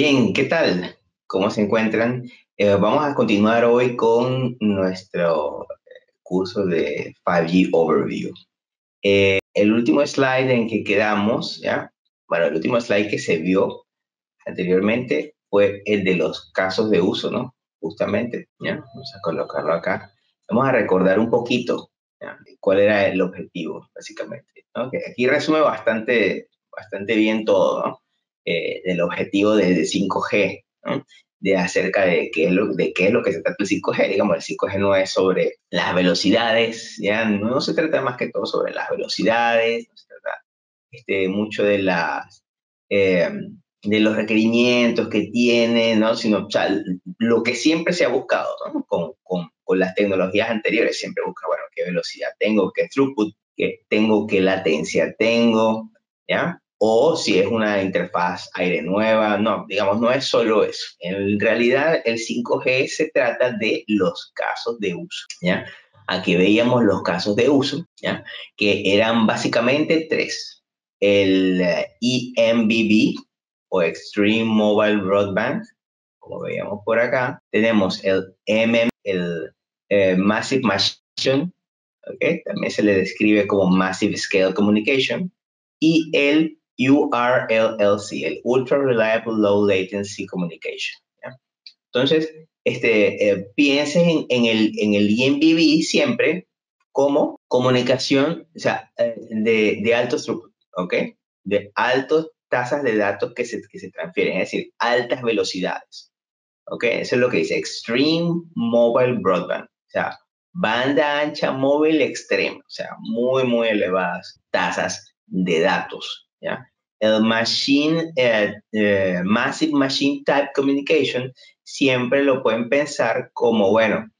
Bien, ¿qué tal? ¿Cómo se encuentran? Vamos a continuar hoy con nuestro curso de 5G Overview. El último slide en que quedamos, ¿ya? Bueno, el último slide que se vio anteriormente fue el de los casos de uso, ¿no? Justamente, ¿ya? Vamos a colocarlo acá. Vamos a recordar un poquito, ¿ya? Cuál era el objetivo, básicamente, ¿no? Que aquí resume bastante bien todo, ¿no? Del objetivo de 5G, ¿no? De acerca de qué es lo que se trata el 5G. Digamos, el 5G no es sobre las velocidades, ¿ya? No se trata más que todo sobre las velocidades, no se trata mucho eh, de los requerimientos que tiene, ¿no? Sino, o sea, lo que siempre se ha buscado, ¿no? Con las tecnologías anteriores, siempre busca, bueno, qué velocidad tengo, qué throughput que tengo, qué latencia tengo, ¿ya? O si es una interfaz aire nueva, no, digamos, no es solo eso. En realidad, el 5G se trata de los casos de uso, ¿ya? Aquí veíamos los casos de uso, ¿ya? Que eran básicamente tres. El EMBB, o Extreme Mobile Broadband, como veíamos por acá. Tenemos el el Massive Machine, ¿okay? También se le describe como Massive Scale Communication. Y el URLLC, el Ultra Reliable Low Latency Communication, ¿ya? Entonces, piensen en el EMBB siempre como comunicación, o sea, de alto throughput, ¿ok? De altas tasas de datos que se transfieren, es decir, altas velocidades, ¿ok? Eso es lo que dice Extreme Mobile Broadband, o sea, banda ancha móvil extrema, o sea, muy elevadas tasas de datos, ¿ya? El Massive Machine Type Communication siempre lo pueden pensar como, bueno,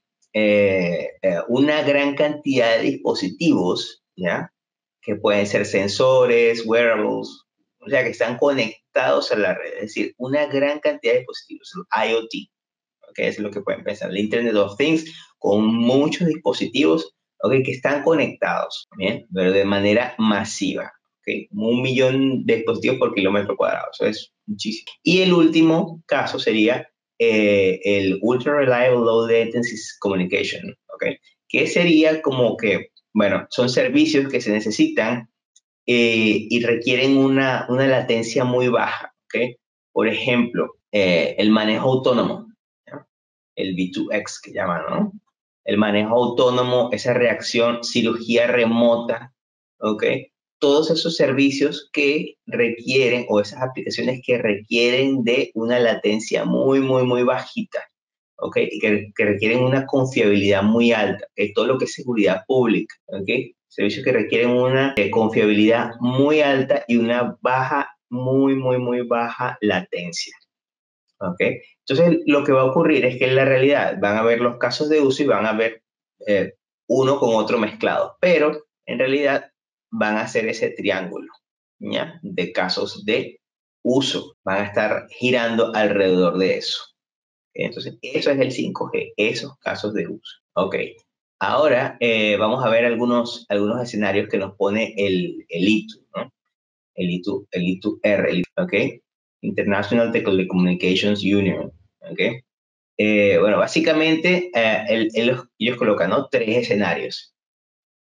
una gran cantidad de dispositivos, ¿ya? Que pueden ser sensores, wearables, o sea, que están conectados a la red, es decir, una gran cantidad de dispositivos, IoT, ¿ok? Eso es lo que pueden pensar, el Internet of Things, con muchos dispositivos, ¿ok? Que están conectados, ¿bien? Pero de manera masiva, ¿ok? 1 millón de dispositivos por kilómetro cuadrado, eso es muchísimo. Y el último caso sería el Ultra Reliable Low Latency Communication, ¿ok? Que sería como que, bueno, son servicios que se necesitan y requieren una latencia muy baja, ¿ok? Por ejemplo, el manejo autónomo, ¿ya? El V2X que llaman, ¿no? El manejo autónomo, esa reacción, cirugía remota, ¿ok? Todos esos servicios que requieren, o esas aplicaciones que requieren de una latencia muy bajita, ¿ok? Y que requieren una confiabilidad muy alta, que todo lo que es seguridad pública, ¿ok? Servicios que requieren una confiabilidad muy alta y una baja, muy baja latencia, ¿ok? Entonces, lo que va a ocurrir es que en la realidad van a ver los casos de uso y van a ver eh, uno con otro mezclado, pero en realidad van a ser ese triángulo, ¿ya? De casos de uso, van a estar girando alrededor de eso. Entonces, eso es el 5G, esos casos de uso. Ok, ahora vamos a ver algunos escenarios que nos pone el ITU, ¿no? El ITU-R, ¿ok? International Telecommunications Union, ¿ok? Bueno, básicamente ellos colocan, ¿no? Tres escenarios.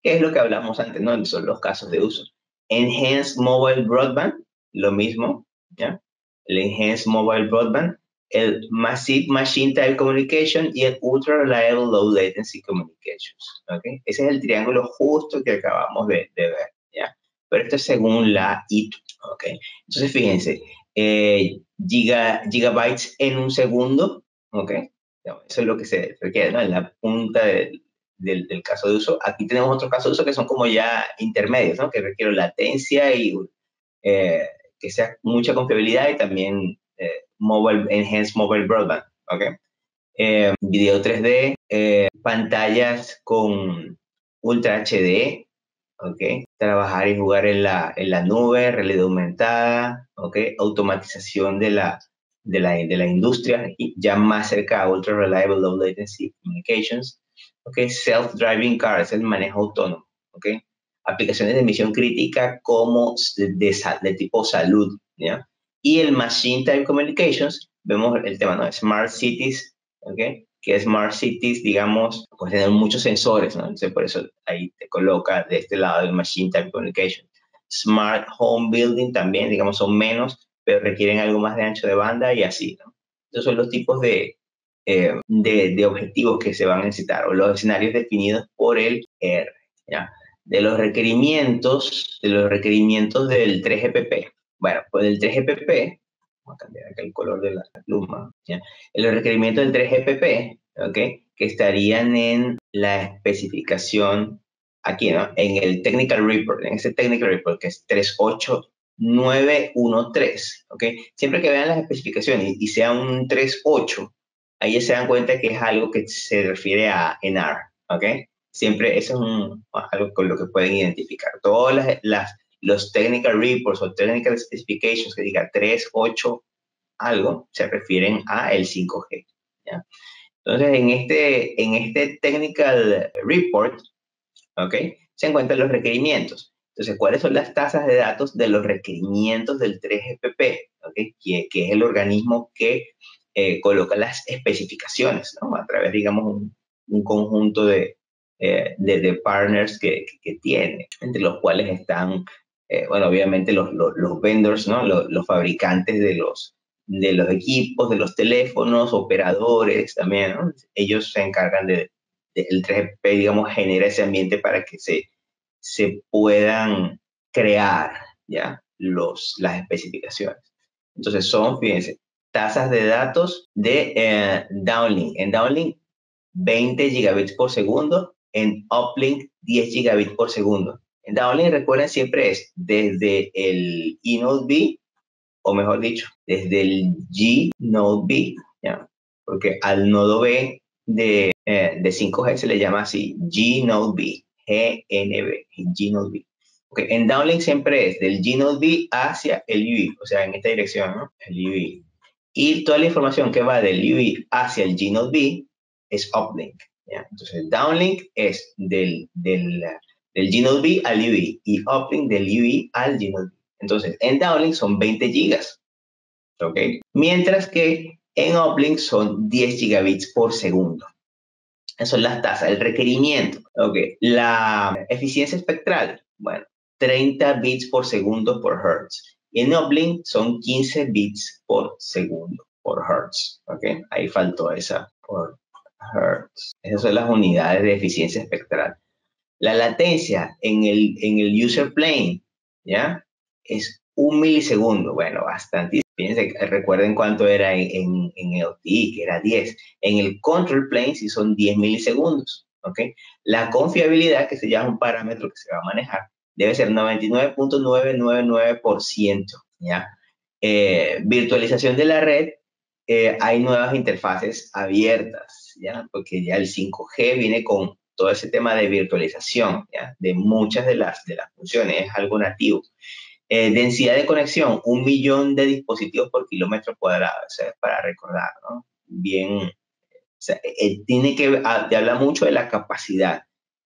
¿Qué es lo que hablamos antes, no? Son los casos de uso. Enhanced Mobile Broadband, lo mismo, ¿ya? El Enhanced Mobile Broadband, el Massive Machine Type Communication y el Ultra Reliable Low Latency Communications, ¿ok? Ese es el triángulo justo que acabamos de ver, ¿ya? Pero esto es según la ITU, ¿ok? Entonces, fíjense, gigabytes en un segundo, ¿ok? Eso es lo que se requiere, ¿no? En la punta del caso de uso. Aquí tenemos otros casos de uso que son como ya intermedios, ¿no? Que requieren latencia y eh, que sea mucha confiabilidad y también enhanced mobile broadband, ¿ok? Video 3D, pantallas con Ultra HD, ¿ok? Trabajar y jugar en la nube, realidad aumentada, ¿ok? Automatización de la industria, ya más cerca a Ultra Reliable Low Latency Communications, ¿ok? Self-driving cars, el manejo autónomo, ¿ok? Aplicaciones de misión crítica como de tipo salud, ¿ya? Y el Machine Type Communications, vemos el tema, ¿no? Smart Cities, ¿ok? Que Smart Cities, digamos, pues tener muchos sensores, ¿no? Entonces, por eso ahí te coloca de este lado el Machine Type Communication. Smart Home Building también, digamos, son menos, pero requieren algo más de ancho de banda y así, ¿no? Estos son los tipos de objetivos que se van a necesitar o los escenarios definidos por el R, ¿ya? De los requerimientos del 3GPP. Bueno, pues el 3GPP, vamos a cambiar acá el color de la pluma, ¿ya? Los requerimientos del 3GPP, ¿ok? Que estarían en la especificación aquí, ¿no? En el Technical Report, en ese Technical Report que es 38913, ¿ok? Siempre que vean las especificaciones y sea un 38, ahí ya se dan cuenta que es algo que se refiere a ENAR, ¿ok? Siempre eso es algo con lo que pueden identificar. Todas los technical reports o technical specifications que diga 3, 8, algo, se refieren a el 5G, ¿ya? Entonces, en este technical report, ¿ok? Se encuentran los requerimientos. Entonces, ¿cuáles son las tasas de datos de los requerimientos del 3GPP? ¿Ok? Que es el organismo que coloca las especificaciones, ¿no? A través, digamos, un conjunto de partners que tiene, entre los cuales están, bueno, obviamente los vendors, ¿no? Los fabricantes de los equipos, de los teléfonos, operadores también, ¿no? Ellos se encargan el 3GPP, digamos, genera ese ambiente para que se puedan crear, ¿ya? Las especificaciones. Entonces fíjense, tasas de datos de downlink. En downlink, 20 gigabits por segundo. En uplink, 10 gigabits por segundo. En downlink, recuerden, siempre es desde el eNodeB, o mejor dicho, desde el G-Node-B, ¿ya? Porque al nodo B de 5G se le llama así, G-Node-B, GNB, G-Node-B. Okay. En downlink siempre es del G-Node-B hacia el UE, o sea, en esta dirección, ¿no? El UE. Y toda la información que va del UE hacia el G-Node-B es uplink, ¿ya? Entonces, downlink es del G-Node-B al UE y uplink del UE al G-Node-B. Entonces, en downlink son 20 gigas, ¿ok? Mientras que en uplink son 10 gigabits por segundo. Esas son las tasas, el requerimiento, ¿ok? La eficiencia espectral, bueno, 30 bits por segundo por hertz. Y en uplink son 15 bits por segundo por hertz, ¿ok? Ahí faltó esa por hertz. Esas son las unidades de eficiencia espectral. La latencia en el user plane, ¿ya? Es 1 milisegundo. Bueno, bastante. Fíjense, recuerden cuánto era en LTE, que era 10. En el control plane sí son 10 milisegundos, ¿ok? La confiabilidad, que se llama un parámetro que se va a manejar, debe ser 99.999%, ¿ya? Virtualización de la red, hay nuevas interfaces abiertas, ¿ya? Porque ya el 5G viene con todo ese tema de virtualización, ¿ya? De muchas de las funciones, es algo nativo. Densidad de conexión, 1 millón de dispositivos por kilómetro cuadrado, o sea, para recordar, ¿no? Bien, o sea, tiene que habla mucho de la capacidad.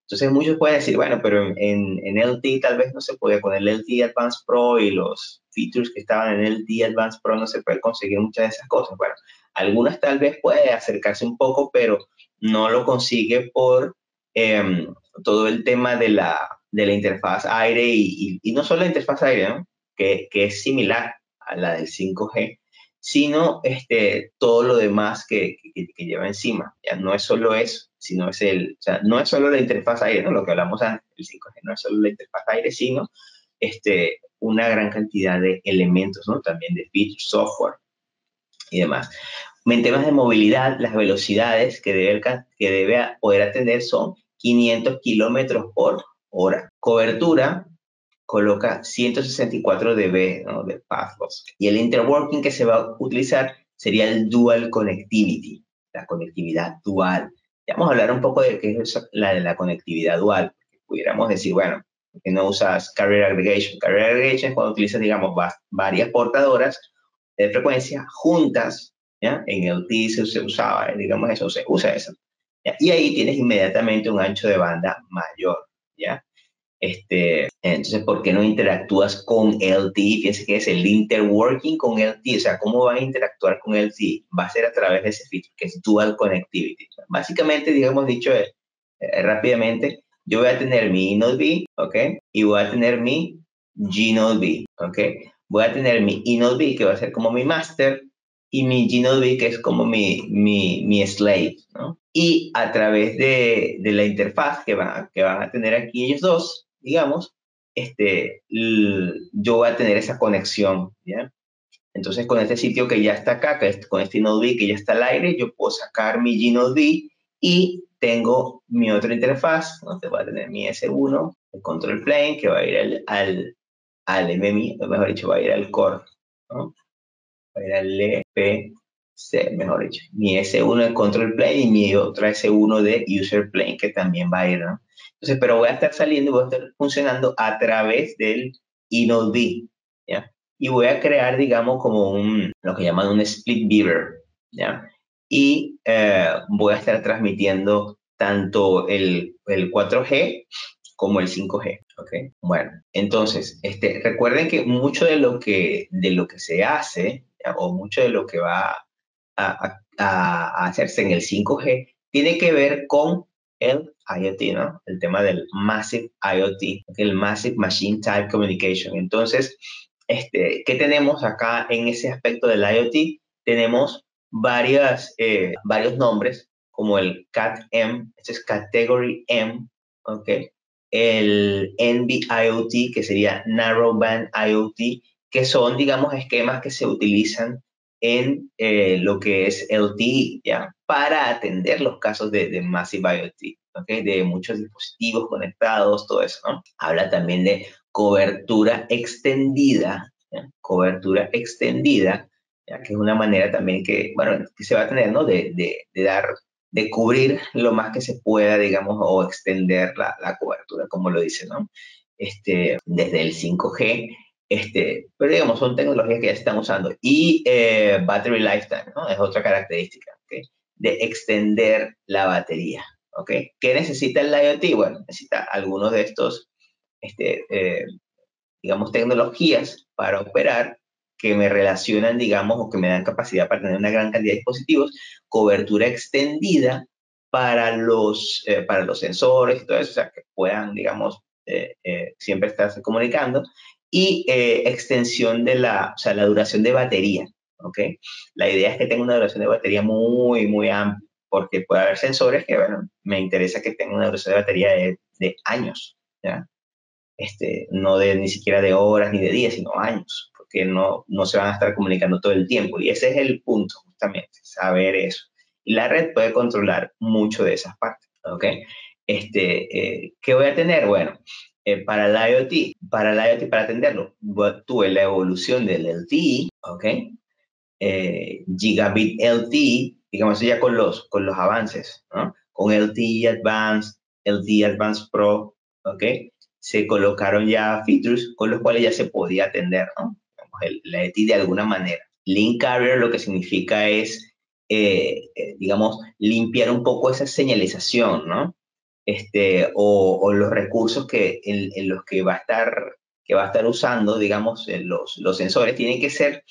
Entonces muchos pueden decir, bueno, pero en LTE tal vez no se puede, con el LTE Advanced Pro y los features que estaban en el LTE Advanced Pro no se puede conseguir muchas de esas cosas. Bueno, algunas tal vez puede acercarse un poco, pero no lo consigue por eh, todo el tema de la interfaz aire y no solo la interfaz aire, ¿no? Que es similar a la del 5G, sino todo lo demás que lleva encima. Ya no es solo eso, sino o sea, no es solo la interfaz aire, ¿no? Lo que hablamos antes, el 5G no es solo la interfaz aire, sino una gran cantidad de elementos, ¿no? También de features, software y demás. En temas de movilidad, las velocidades que debe poder atender son 500 kilómetros por hora. Cobertura, coloca 164 dB, ¿no? De path loss. Y el interworking que se va a utilizar sería el dual connectivity, la conectividad dual. Ya vamos a hablar un poco de qué es la de la conectividad dual. Pudiéramos decir, bueno, que no usas carrier aggregation. Carrier aggregation es cuando utilizas, digamos, varias portadoras de frecuencia juntas, ¿ya? En el T se usaba, digamos eso, se usa eso. ¿Ya? Y ahí tienes inmediatamente un ancho de banda mayor, ¿ya? Entonces, ¿por qué no interactúas con LTE? Fíjense que es el interworking con LTE, o sea, ¿cómo van a interactuar con LTE? Va a ser a través de ese feature, que es Dual Connectivity. Básicamente, digamos dicho rápidamente, yo voy a tener mi eNodeB, ¿ok? Y voy a tener mi gNodeB, ¿ok? Voy a tener mi eNodeB, que va a ser como mi master, y mi gNodeB, que es como mi slave, ¿no? Y a través de la interfaz que van a tener aquí ellos dos, digamos, yo voy a tener esa conexión, ¿ya? Entonces, con este sitio que ya está acá, con este eNodeB que ya está al aire, yo puedo sacar mi gNodeB y tengo mi otra interfaz, donde voy a tener mi S1, el control plane, que va a ir al MMI, o mejor dicho, va a ir al core, ¿no? Va a ir al EPC, mejor dicho. Mi S1 de control plane y mi otra S1 de user plane, que también va a ir, ¿no? Entonces, pero voy a estar saliendo, voy a estar funcionando a través del eNodeB, ¿ya? Y voy a crear, digamos, como lo que llaman un split beaver, ¿ya? Y voy a estar transmitiendo tanto el 4G como el 5G, ¿ok? Bueno, entonces, recuerden que mucho de lo que se hace, ¿ya? O mucho de lo que va a hacerse en el 5G tiene que ver con el IoT, ¿no? El tema del Massive IoT, el Massive Machine Type Communication. Entonces, ¿qué tenemos acá en ese aspecto del IoT? Tenemos varios nombres, como el CAT-M, este es Category M, ¿ok? El NB-IoT, que sería Narrowband IoT, que son, digamos, esquemas que se utilizan en lo que es LTE, ¿ya? Para atender los casos de Massive IoT, ¿ok? De muchos dispositivos conectados, todo eso, ¿no? Habla también de cobertura extendida, ¿ya? Cobertura extendida, ¿ya? Que es una manera también que, bueno, que se va a tener, ¿no? De cubrir lo más que se pueda, digamos, o extender la cobertura, como lo dice, ¿no? Desde el 5G, pero digamos, son tecnologías que ya se están usando. Y battery lifetime, ¿no? Es otra característica, ¿ok? De extender la batería, ¿ok? ¿Qué necesita el IoT? Bueno, necesita algunos de estos, digamos, tecnologías para operar que me relacionan, digamos, o que me dan capacidad para tener una gran cantidad de dispositivos, cobertura extendida para los sensores y todo eso, o sea, que puedan, digamos, siempre estarse comunicando, y extensión o sea, la duración de batería, ¿ok? La idea es que tenga una duración de batería muy, muy amplia, porque puede haber sensores que, bueno, me interesa que tengan una duración de batería de años, ¿ya? No ni siquiera de horas ni de días, sino años, porque no se van a estar comunicando todo el tiempo. Y ese es el punto, justamente, saber eso. Y la red puede controlar mucho de esas partes, ¿ok? ¿Qué voy a tener? Bueno, para el IoT, para atenderlo, tuve la evolución del LTE, ¿ok? Gigabit LTE, digamos ya con los avances, ¿no? Con LTE Advanced, LTE Advanced Pro, ¿ok? Se colocaron ya features con los cuales ya se podía atender, ¿no? La LTE de alguna manera. Link Carrier lo que significa es, digamos, limpiar un poco esa señalización, ¿no? O los recursos en los que va a estar usando, digamos, los sensores tienen que ser.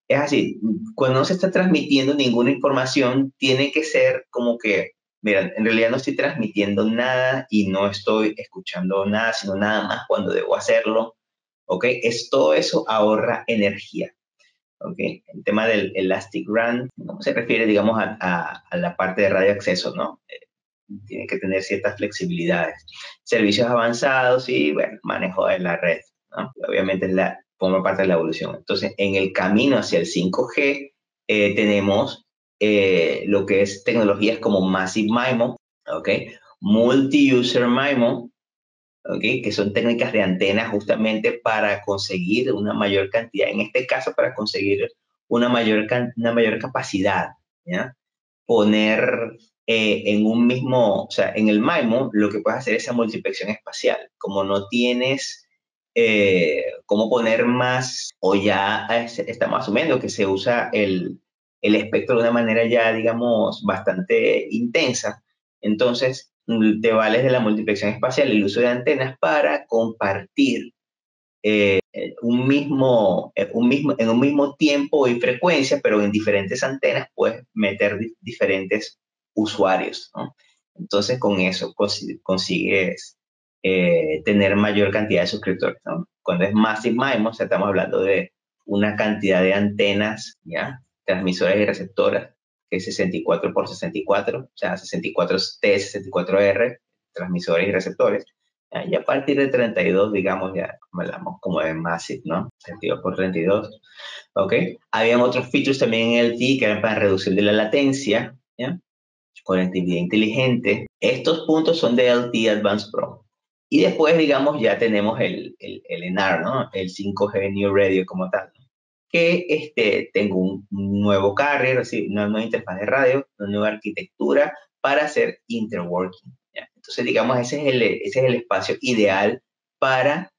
Es así, cuando no se está transmitiendo ninguna información, tiene que ser como que, mira, en realidad no estoy transmitiendo nada y no estoy escuchando nada, sino nada más cuando debo hacerlo, ¿ok? Todo eso ahorra energía, ¿ok? El tema del Elastic RAN, ¿no? Se refiere, digamos, a la parte de radio acceso, ¿no? Tiene que tener ciertas flexibilidades. Servicios avanzados y, bueno, manejo de la red, ¿no? Obviamente forma parte de la evolución. Entonces, en el camino hacia el 5G, tenemos lo que es tecnologías como Massive MIMO, ¿ok? Multi-User MIMO, ¿ok? Que son técnicas de antena justamente para conseguir una mayor cantidad, en este caso para conseguir una mayor capacidad, ¿ya? Poner en un mismo, o sea, en el MIMO lo que puedes hacer es esa multiplexación espacial. Como no tienes cómo poner más, o ya estamos asumiendo que se usa el espectro de una manera ya, digamos, bastante intensa, entonces te vales de la multiplexación espacial, el uso de antenas para compartir en un mismo tiempo y frecuencia, pero en diferentes antenas puedes meter diferentes usuarios, ¿no? Entonces con eso consigues tener mayor cantidad de suscriptores, ¿no? Cuando es Massive MIMO, o sea, estamos hablando de una cantidad de antenas, ¿ya? Transmisoras y receptoras, que es 64 por 64, o sea, 64T, 64R, transmisores y receptores. Y a partir de 32, digamos, ya hablamos como de Massive, ¿no? 32 por 32, ¿ok? Habían otros features también en LTE que eran para reducir de la latencia, ¿ya? Conectividad inteligente. Estos puntos son de LTE Advanced Pro. Y después, digamos, ya tenemos el NR, ¿no? El 5G New Radio como tal, ¿no? Que tengo un nuevo carrier, así, una nueva interfaz de radio, una nueva arquitectura para hacer interworking, ¿ya? Entonces, digamos, ese es el espacio ideal para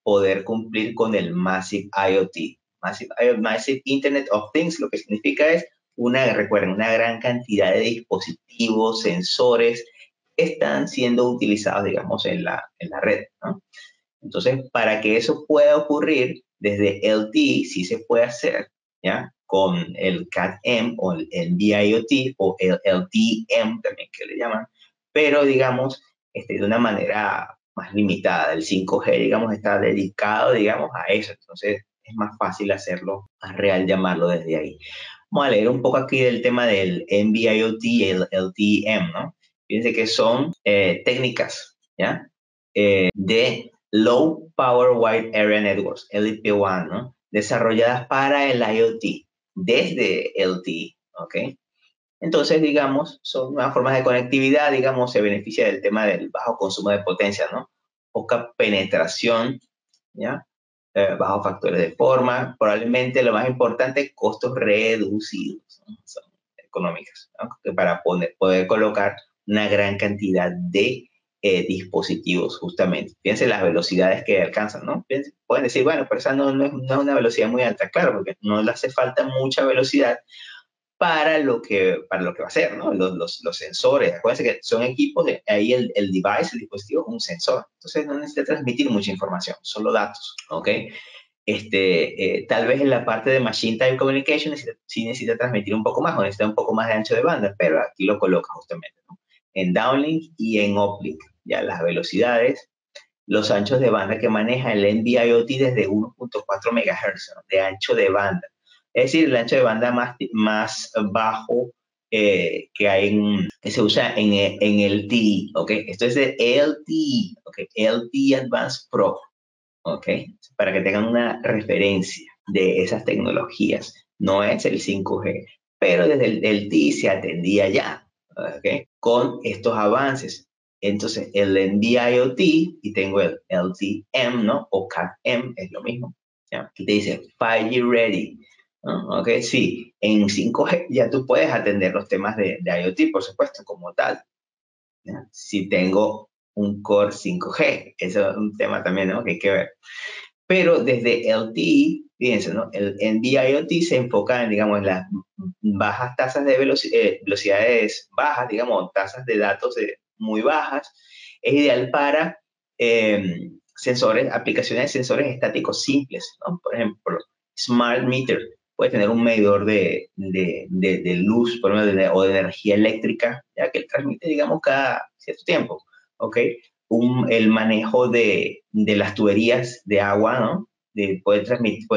poder cumplir con el Massive IoT. Massive Internet of Things, lo que significa es recuerden, una gran cantidad de dispositivos, sensores, están siendo utilizados, digamos, en la red, ¿no? Entonces, para que eso pueda ocurrir, desde LTE sí se puede hacer, ¿ya? Con el Cat-M o el NB-IoT o el LTE-M también que le llaman, pero digamos, de una manera más limitada. El 5G, digamos, está dedicado, digamos, a eso. Entonces, es más fácil hacerlo, más real llamarlo desde ahí. Vamos a leer un poco aquí del tema del NB-IoT y el LTE-M, ¿no? Fíjense que son técnicas, ¿ya? De Low Power Wide Area Networks, LPWAN, ¿no? Desarrolladas para el IoT desde LTE, ¿ok? Entonces, digamos, son nuevas formas de conectividad, digamos, se beneficia del tema del bajo consumo de potencia, ¿no? Poca penetración, ¿ya? Bajos factores de forma, probablemente lo más importante, costos reducidos, ¿no? Son económicas, ¿no? Para poder colocar una gran cantidad de dispositivos, justamente. Fíjense las velocidades que alcanzan, ¿no? Pueden decir, bueno, pero esa no es una velocidad muy alta, claro, porque no le hace falta mucha velocidad para lo que va a ser, ¿no? Los sensores, acuérdense que son equipos, ahí el device, el dispositivo es un sensor, entonces no necesita transmitir mucha información, solo datos, ¿ok? Tal vez en la parte de Machine Time Communication sí necesita transmitir un poco más o necesita un poco más de ancho de banda, pero aquí lo coloca justamente, ¿no? En downlink y en uplink, ya las velocidades, los anchos de banda que maneja el NB-IoT desde 1.4 MHz, ¿no? De ancho de banda. Es decir, el ancho de banda más bajo que se usa en el LTE, ¿ok? Esto es de LTE, ¿ok? LTE Advanced Pro, ¿ok? Para que tengan una referencia de esas tecnologías. No es el 5G, pero desde el LTE se atendía ya, ¿ok? Con estos avances. Entonces, el NB-IoT y tengo el LTE-M, ¿no? O Cat-M, es lo mismo. ¿Ya? Aquí te dice 5G ready, ¿no? ¿Ok? Sí, en 5G ya tú puedes atender los temas de IoT, por supuesto, como tal. ¿Ya? Si tengo un Core 5G, eso es un tema también, ¿no? Que hay que ver. Pero desde LTE, fíjense, ¿no? El NB-IoT se enfoca en, digamos, en las bajas tasas de velocidades bajas, digamos, tasas de datos muy bajas. Es ideal para aplicaciones de sensores estáticos simples, ¿no? Por ejemplo, Smart Meter. Puede tener un medidor de luz, por ejemplo, o de energía eléctrica, ya que transmite, digamos, cada cierto tiempo, ¿ok? El manejo de las tuberías de agua, ¿no? Puede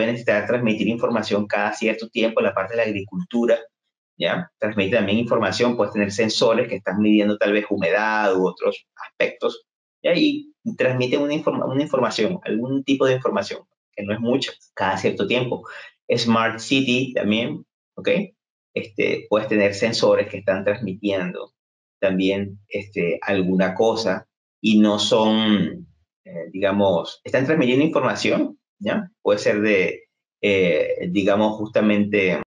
necesitar transmitir información cada cierto tiempo en la parte de la agricultura, ¿ya? Transmite también información, puedes tener sensores que están midiendo tal vez humedad u otros aspectos, ¿ya? Y transmiten una información, algún tipo de información, que no es mucho, cada cierto tiempo. Smart City también, ¿ok? Puedes tener sensores que están transmitiendo también alguna cosa y no son, están transmitiendo información, ¿ya? Puede ser digamos, justamente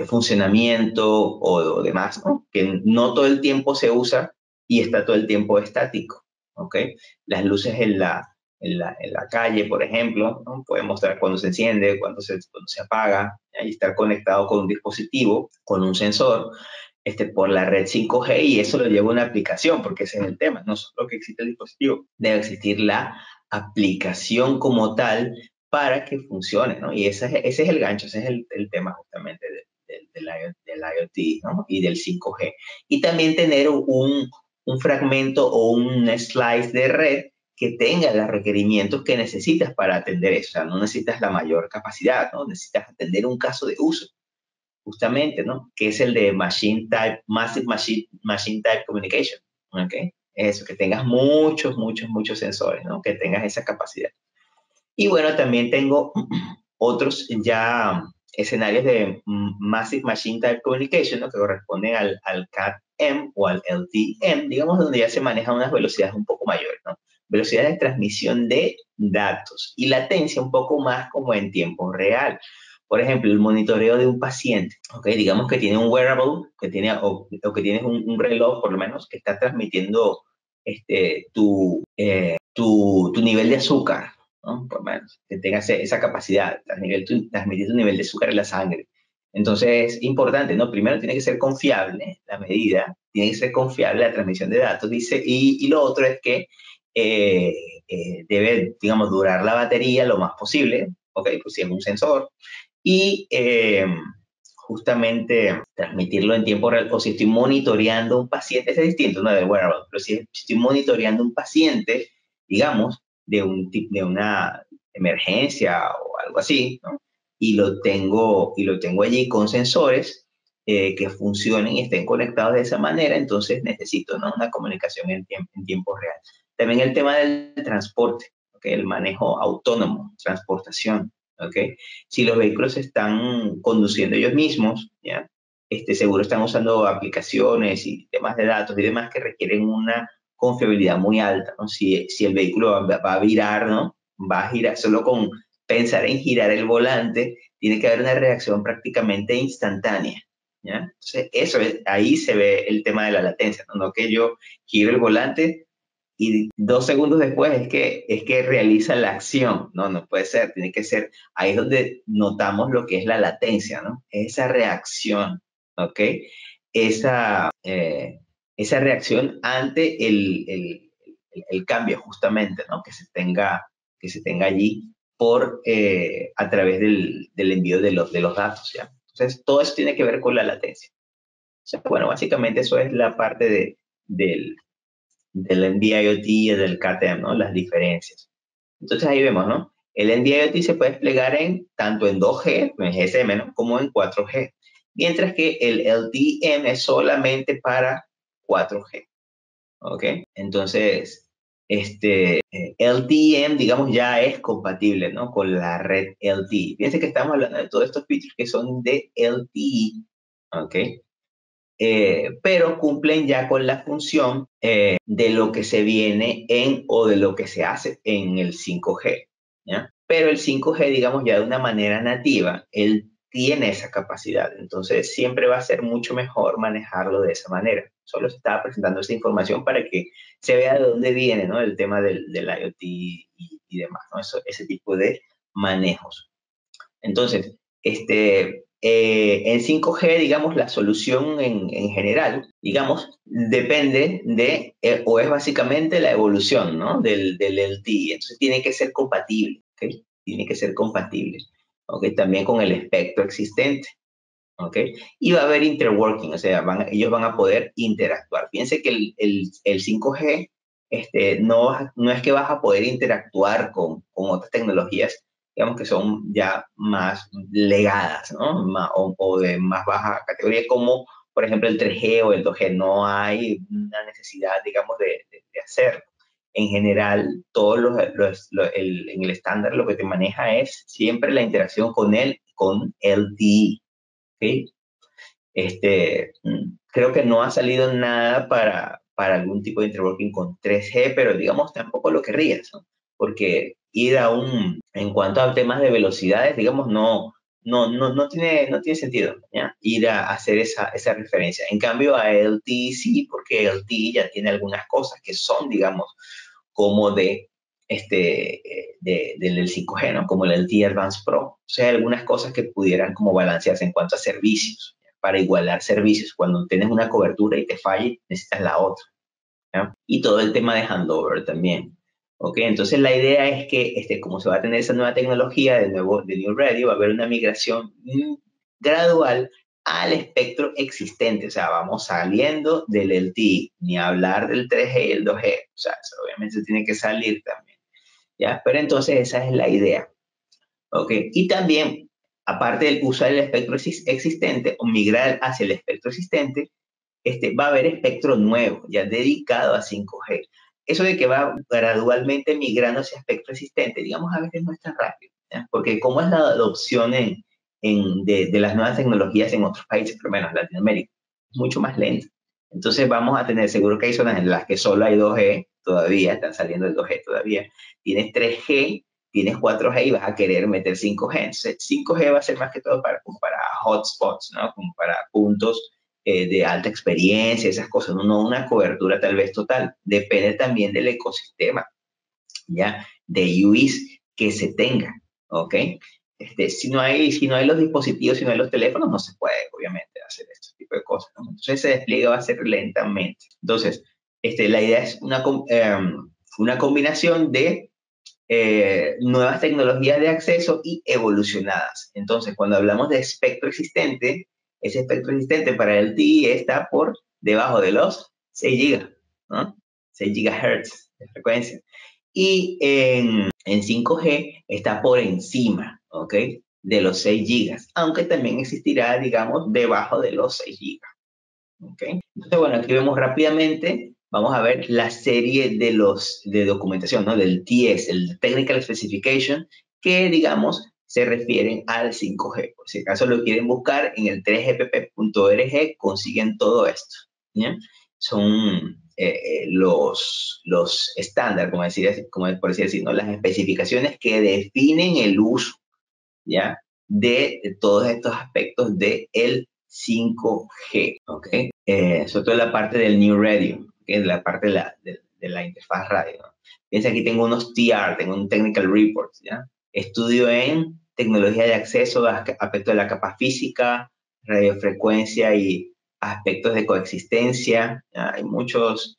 funcionamiento o demás, ¿no? Que no todo el tiempo se usa y está todo el tiempo estático, ¿ok? Las luces en la calle, por ejemplo, ¿no? Puede mostrar cuando se enciende, cuando se apaga, ¿ya? Y estar conectado con un dispositivo, con un sensor. por la red 5G y eso lo lleva a una aplicación, porque ese es el tema, no solo que existe el dispositivo, debe existir la aplicación como tal para que funcione, ¿no? Y ese es el gancho, ese es el tema justamente del IoT, ¿no? Y del 5G. Y también tener un fragmento o un slice de red que tenga los requerimientos que necesitas para atender eso. O sea, no necesitas la mayor capacidad, ¿no? Necesitas atender un caso de uso justamente, ¿no? Que es el de Massive Machine Type Communication, ¿ok? Eso, que tengas muchos sensores, ¿no? Que tengas esa capacidad. Y bueno, también tengo otros ya escenarios de Massive Machine Type Communication, ¿no? Que corresponden al CAT-M o al LTM, digamos, donde ya se manejan unas velocidades un poco mayores, ¿no? Velocidades de transmisión de datos y latencia un poco más como en tiempo real. Por ejemplo, el monitoreo de un paciente, ¿ok? Digamos que tiene un wearable, o que tienes un reloj, por lo menos, que está transmitiendo tu nivel de azúcar, ¿no? Por lo menos, que tengas esa capacidad, transmitir tu nivel de azúcar en la sangre. Entonces, es importante, ¿no? Primero tiene que ser confiable la medida, tiene que ser confiable la transmisión de datos, dice, y lo otro es que eh, debe, digamos, durar la batería lo más posible, ¿ok? Pues si es un sensor, y justamente transmitirlo en tiempo real, o si estoy monitoreando un paciente, es distinto, ¿no? Del wearable, pero si estoy monitoreando un paciente, digamos, de una emergencia o algo así, ¿no? Y lo tengo allí con sensores que funcionen y estén conectados de esa manera, entonces necesito, ¿no? Una comunicación en tiempo real. También el tema del transporte, ¿okay? El manejo autónomo, transportación, ¿ok? Si los vehículos están conduciendo ellos mismos, ¿ya? Seguro están usando aplicaciones y temas de datos y demás que requieren una confiabilidad muy alta, ¿no? Si el vehículo va a virar, ¿no? Va a girar, solo con pensar en girar el volante, tiene que haber una reacción prácticamente instantánea, ¿ya? Entonces, ahí se ve el tema de la latencia, ¿no? No que yo giro el volante y 2 segundos después es que realiza la acción. No, no puede ser, tiene que ser, ahí es donde notamos lo que es la latencia, ¿no? Esa reacción, ¿ok? Esa, eh, esa reacción ante el cambio justamente, ¿no? Que se tenga allí a través del envío de los datos, ¿ya? Entonces, todo eso tiene que ver con la latencia. O sea, bueno, básicamente eso es la parte del NB-IoT y del KTM, ¿no? Las diferencias. Entonces ahí vemos, ¿no? El NB-IoT se puede desplegar tanto en 2G, en GSM, ¿no? Como en 4G. Mientras que el LTM es solamente para 4G, ¿ok? Entonces, LTM, digamos, ya es compatible, ¿no? Con la red LTE. Fíjense que estamos hablando de todos estos features que son de LTE, ¿ok? Pero cumplen ya con la función de lo que se viene o de lo que se hace en el 5G, ¿ya? Pero el 5G, digamos, ya de una manera nativa, él tiene esa capacidad, entonces siempre va a ser mucho mejor manejarlo de esa manera. Solo se estaba presentando esa información para que se vea de dónde viene, ¿no? El tema del IoT y demás, ¿no? Ese tipo de manejos. Entonces, en 5G, digamos, la solución en general, digamos, depende o es básicamente la evolución, ¿no? Del LTE. Entonces, tiene que ser compatible, ¿ok? Tiene que ser compatible, ¿ok? También con el espectro existente, ¿ok? Y va a haber interworking, o sea, ellos van a poder interactuar. Fíjense que el 5G, no es que vas a poder interactuar con otras tecnologías, digamos que son ya más legadas, ¿no? O de más baja categoría, como por ejemplo el 3G o el 2G. No hay una necesidad, digamos, de hacerlo. En general, en el estándar lo que te maneja es siempre la interacción con LTE. ¿Sí? Creo que no ha salido nada para algún tipo de interworking con 3G, pero digamos tampoco lo querrías, ¿no? Porque en cuanto a temas de velocidades, digamos, no tiene sentido, ¿ya? Ir a hacer esa referencia. En cambio, a LTE sí, porque LTE ya tiene algunas cosas que son, digamos, como del 5G, ¿no? Como el LTE Advanced Pro. O sea, algunas cosas que pudieran como balancearse en cuanto a servicios para igualar servicios. Cuando tienes una cobertura y te falla, necesitas la otra, ¿ya? Y todo el tema de handover también. ¿Ok? Entonces la idea es que como se va a tener esa nueva tecnología de New Radio, va a haber una migración gradual al espectro existente. O sea, vamos saliendo del LTE, ni hablar del 3G y el 2G. O sea, eso obviamente tiene que salir también, ¿ya? Pero entonces esa es la idea. ¿Ok? Y también, aparte de usar el espectro existente o migrar hacia el espectro existente, va a haber espectro nuevo, ya dedicado a 5G. Eso de que va gradualmente migrando hacia espectro existente, digamos, a veces no es tan rápido, ¿ya? Porque como es la adopción de las nuevas tecnologías en otros países, por lo menos Latinoamérica, es mucho más lento. Entonces vamos a tener, seguro que hay zonas en las que solo hay 2G todavía, están saliendo el 2G todavía, tienes 3G, tienes 4G y vas a querer meter 5G. Entonces 5G va a ser más que todo como para hotspots, ¿no? Como para puntos de alta experiencia, esas cosas, no una cobertura tal vez total. Depende también del ecosistema, ¿ya? De UIs que se tenga, ¿ok? Si no hay los dispositivos, si no hay los teléfonos, no se puede, obviamente, hacer este tipo de cosas, ¿no? Entonces, ese despliegue va a ser lentamente. Entonces, la idea es una combinación de nuevas tecnologías de acceso y evolucionadas. Entonces, cuando hablamos de espectro existente, ese espectro existente para el TI está por debajo de los 6 GB, ¿no? 6 GHz de frecuencia. Y en 5G está por encima, ¿ok? De los 6 GB, aunque también existirá, digamos, debajo de los 6 GB. ¿Ok? Entonces, bueno, aquí vemos rápidamente, vamos a ver la serie de documentación, ¿no? Del TS, el Technical Specification, que, digamos, se refieren al 5G. Por si acaso lo quieren buscar en el 3gpp.org, consiguen todo esto, ¿ya? Son los estándares, como por así decirlo, las especificaciones que definen el uso, ¿ya? De todos estos aspectos del 5G, ¿ok? Sobre todo la parte del New Radio, que es la parte de la interfaz radio, ¿no? Piensa, aquí tengo unos TR, tengo un Technical Report, ¿ya? Estudio en tecnología de acceso, aspectos de la capa física, radiofrecuencia y aspectos de coexistencia, ¿ya? Hay muchos,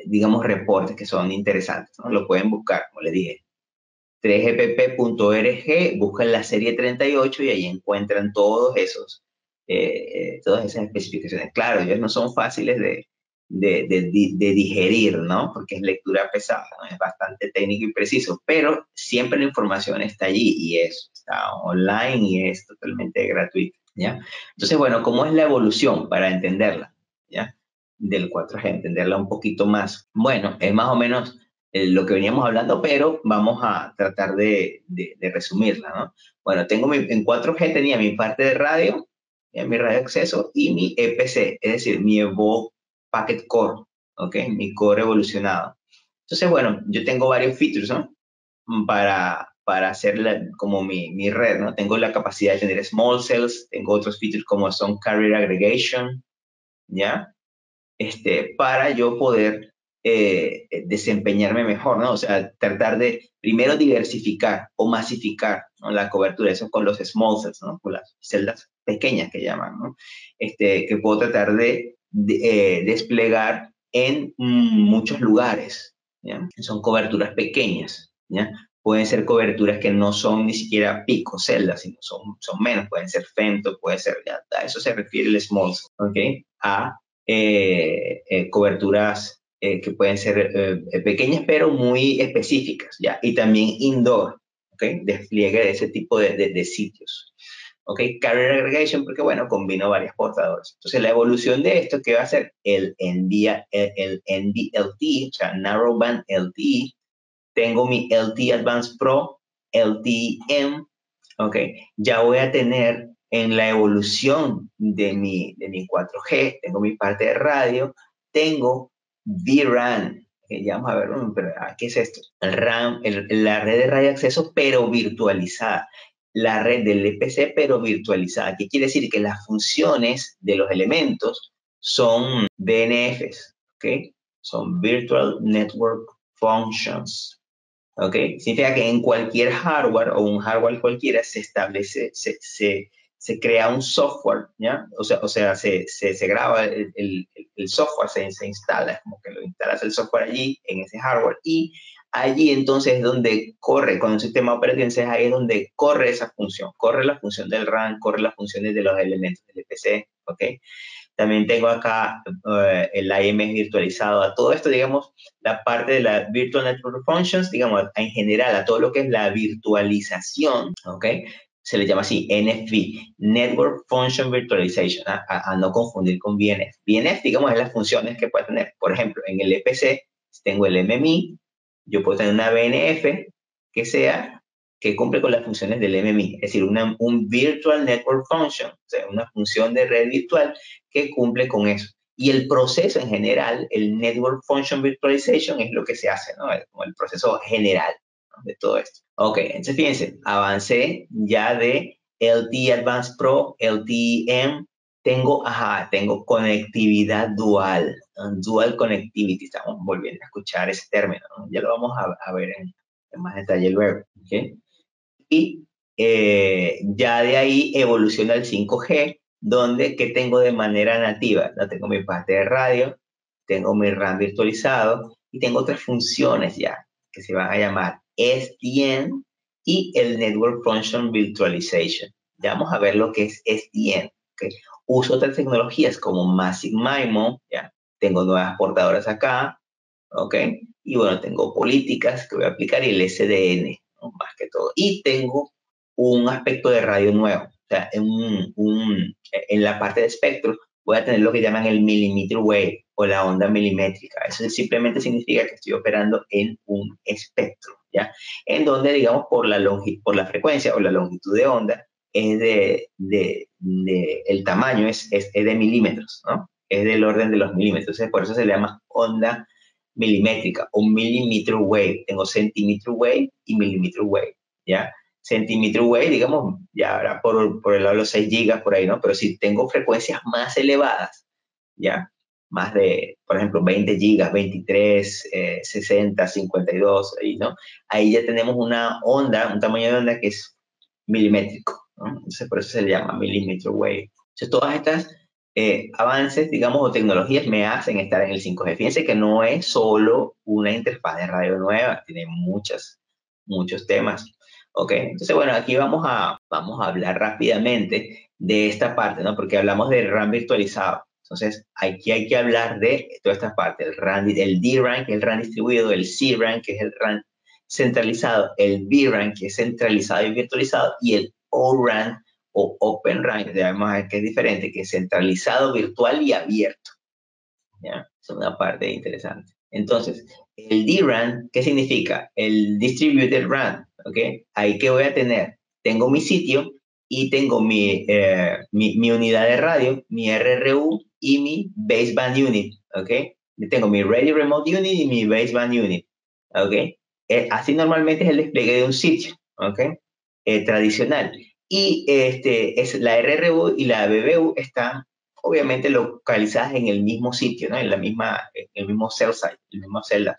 digamos, reportes que son interesantes, ¿no? Lo pueden buscar, como les dije. 3gpp.org, buscan la serie 38 y ahí encuentran todas esas especificaciones. Claro, ellos no son fáciles de digerir, ¿no? Porque es lectura pesada, ¿no? Es bastante técnico y preciso, pero siempre la información está allí y está online y es totalmente gratuito, ¿ya? Entonces, bueno, ¿cómo es la evolución para entenderla, ¿ya? Del 4G, entenderla un poquito más. Bueno, es más o menos lo que veníamos hablando, pero vamos a tratar de resumirla, ¿no? Bueno, en 4G tenía mi parte de radio, mi radio acceso y mi EPC, es decir, mi Evo Packet Core, ¿ok? Mi core evolucionado. Entonces, bueno, yo tengo varios features, ¿no? Para hacer como mi red, ¿no? Tengo la capacidad de tener small cells, tengo otros features como son carrier aggregation, ¿ya? Para yo poder desempeñarme mejor, ¿no? O sea, tratar de primero diversificar o masificar, ¿no? La cobertura, eso con los small cells, ¿no? Con las celdas pequeñas que llaman, ¿no? Que puedo tratar de desplegar en muchos lugares, ¿ya? Son coberturas pequeñas, ¿ya? Pueden ser coberturas que no son ni siquiera picoceldas, sino son menos, pueden ser femto, puede ser, ya, a eso se refiere el small cell, ¿ok? Coberturas que pueden ser pequeñas pero muy específicas, ¿ya? Y también indoor, ¿ok? Despliegue de ese tipo de sitios, ¿ok? Carrier aggregation, porque, bueno, combino varias portadoras. Entonces, la evolución de esto, ¿qué va a ser? El NB-LTE, o sea, Narrowband LTE. Tengo mi LTE Advanced Pro, LTE-M, ¿ok? Ya voy a tener en la evolución de mi 4G, tengo mi parte de radio, tengo vRAN, que ya vamos a ver, pero, ¿qué es esto? El RAM, la red de radio acceso, pero virtualizada. La red del EPC, pero virtualizada. ¿Qué quiere decir? Que las funciones de los elementos son VNFs, ¿ok? Son Virtual Network Functions. ¿Ok? Significa que en cualquier hardware o un hardware cualquiera se se crea un software, ¿ya? O sea se graba el software, se instala, es como que lo instalas el software allí, en ese hardware, y allí entonces es donde corre, con un sistema operativo, entonces ahí es donde corre esa función, corre la función del RAM, corre las funciones de los elementos del PC, ¿ok? También tengo acá el IMS virtualizado. A todo esto, digamos, la parte de la Virtual Network Functions, digamos, en general, a todo lo que es la virtualización, ¿ok? Se le llama así, NFV, Network Function Virtualization, a no confundir con BNF. BNF, digamos, es las funciones que puede tener. Por ejemplo, en el EPC, si tengo el MMI, yo puedo tener una BNF que sea que cumple con las funciones del MMI, es decir, un Virtual Network Function, o sea, una función de red virtual que cumple con eso. Y el proceso en general, el Network Function Virtualization, es lo que se hace, ¿no? Es como el proceso general, ¿no?, de todo esto. Ok, entonces fíjense, avancé ya de LTE Advanced Pro, LTE-M, tengo conectividad dual, dual connectivity, estamos volviendo a escuchar ese término, ¿no? Ya lo vamos a ver en más detalle luego, ¿ok? Y ya de ahí evoluciona el 5G, donde que tengo de manera nativa, ¿no? Tengo mi parte de radio, tengo mi RAM virtualizado y tengo otras funciones ya que se van a llamar SDN y el Network Function Virtualization. Ya vamos a ver lo que es SDN. ¿Okay? Uso otras tecnologías como Massive MIMO, ya tengo nuevas portadoras acá, ¿ok? Y bueno, tengo políticas que voy a aplicar y el SDN, ¿no? Más que todo. Y tengo un aspecto de radio nuevo. O sea, en la parte de espectro voy a tener lo que llaman el millimeter wave o la onda milimétrica. Eso simplemente significa que estoy operando en un espectro, ¿ya? En donde, digamos, por la frecuencia o la longitud de onda, es el tamaño es de milímetros, ¿no? Es del orden de los milímetros. Entonces, por eso se le llama onda milimétrica o millimeter wave. Tengo centimeter wave y millimeter wave, ¿ya? Centimeter wave, digamos, ya habrá por el lado de los 6 gigas por ahí, ¿no? Pero si tengo frecuencias más elevadas, ¿ya? Más de, por ejemplo, 20 gigas, 23, 60, 52, ahí, ¿no? Ahí ya tenemos una onda, un tamaño de onda que es milimétrico, ¿no? Entonces, por eso se le llama millimeter wave. Entonces, todas estas avances, digamos, o tecnologías me hacen estar en el 5G. Fíjense que no es solo una interfaz de radio nueva, tiene muchos temas. ¿Ok? Entonces, bueno, aquí vamos a hablar rápidamente de esta parte, ¿no? Porque hablamos del RAM virtualizado. Entonces, aquí hay que hablar de toda esta parte, el RAM, el DRAM, que es el RAM distribuido, el CRAM, que es el RAM centralizado, el VRAM, que es centralizado y virtualizado, y el ORAN, o Open RAM, vamos a ver que es diferente, que es centralizado, virtual y abierto. ¿Ya? Es una parte interesante. Entonces, el DRAM, ¿qué significa? El Distributed RAM, ¿ok? Ahí que voy a tener, tengo mi sitio y tengo mi unidad de radio, mi RRU y mi baseband unit, ¿ok? Tengo mi Radio Remote Unit y mi baseband unit, ¿ok? Así normalmente es el despliegue de un sitio, ¿ok? Tradicional. Y la RRU y la BBU están obviamente localizadas en el mismo sitio, ¿no? En el mismo cell site, el mismo celda,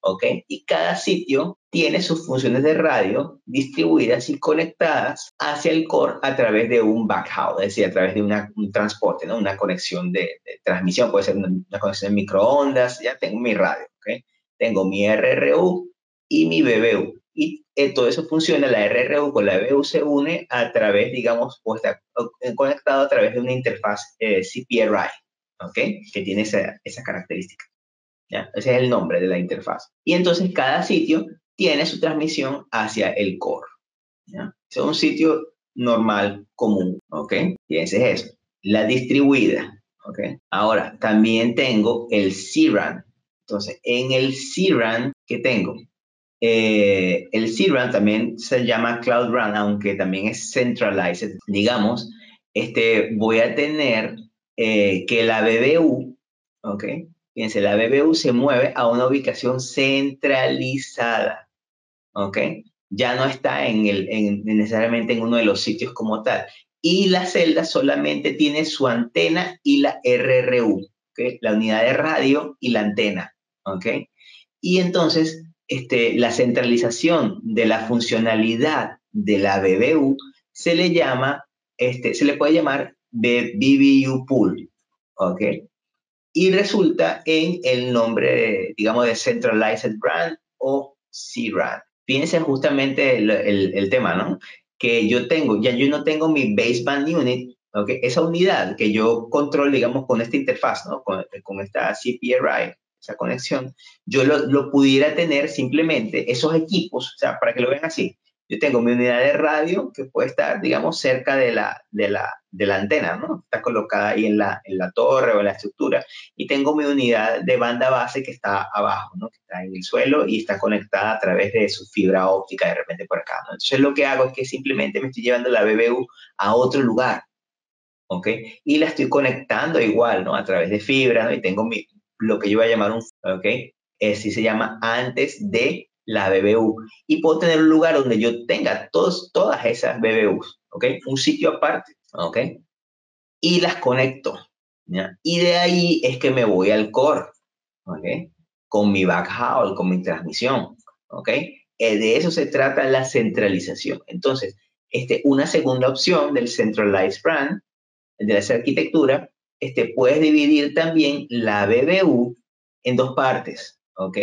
¿ok? Y cada sitio tiene sus funciones de radio distribuidas y conectadas hacia el core a través de un backhaul, es decir, a través de un transporte, ¿no? Una conexión de transmisión, puede ser una conexión de microondas, ya tengo mi radio, ¿ok? Tengo mi RRU y mi BBU. Y todo eso funciona, la RRU con la BBU se une a través, digamos, o está conectado a través de una interfaz CPRI, ¿ok? Que tiene esa característica. ¿Ya? Ese es el nombre de la interfaz. Y entonces cada sitio tiene su transmisión hacia el core. ¿Ya? Es un sitio normal, común, ¿ok? Fíjense eso. La distribuida, ¿ok? Ahora, también tengo el CRAN. Entonces, en el CRAN, ¿qué tengo? El CRAN también se llama Cloud RAN, aunque también es centralized. Digamos, voy a tener que la BBU, ¿ok? Fíjense, la BBU se mueve a una ubicación centralizada, ¿ok? Ya no está necesariamente en uno de los sitios como tal. Y la celda solamente tiene su antena y la RRU, ¿ok? La unidad de radio y la antena, ¿ok? Y entonces, la centralización de la funcionalidad de la BBU se le llama se le puede llamar BBU pool, ¿ok? Y resulta en el nombre, digamos, de Centralized Brand o CRAN. Fíjense justamente el tema, ¿no? Que yo tengo, ya yo no tengo mi baseband unit, ¿ok? Esa unidad que yo controlo, digamos, con esta interfaz, ¿no? Con esta CPRI, esa conexión, yo lo pudiera tener simplemente esos equipos, o sea, para que lo vean así. Yo tengo mi unidad de radio que puede estar, digamos, cerca de la antena, ¿no? Está colocada ahí en la torre o en la estructura y tengo mi unidad de banda base que está abajo, ¿no? Que está en el suelo y está conectada a través de su fibra óptica de repente por acá, ¿no? Entonces lo que hago es que simplemente me estoy llevando la BBU a otro lugar, ¿ok? Y la estoy conectando igual, ¿no? A través de fibra, ¿no? Y tengo lo que yo voy a llamar ¿ok? Así se llama antes de la BBU. Y puedo tener un lugar donde yo tenga todas esas BBUs, ¿ok? Un sitio aparte, ¿ok? Y las conecto, ¿ya? Y de ahí es que me voy al core, ¿ok? Con mi backhaul, con mi transmisión, ¿ok? De eso se trata la centralización. Entonces, una segunda opción del Centralized Brand, de esa arquitectura, puedes dividir también la BBU en dos partes, ¿ok?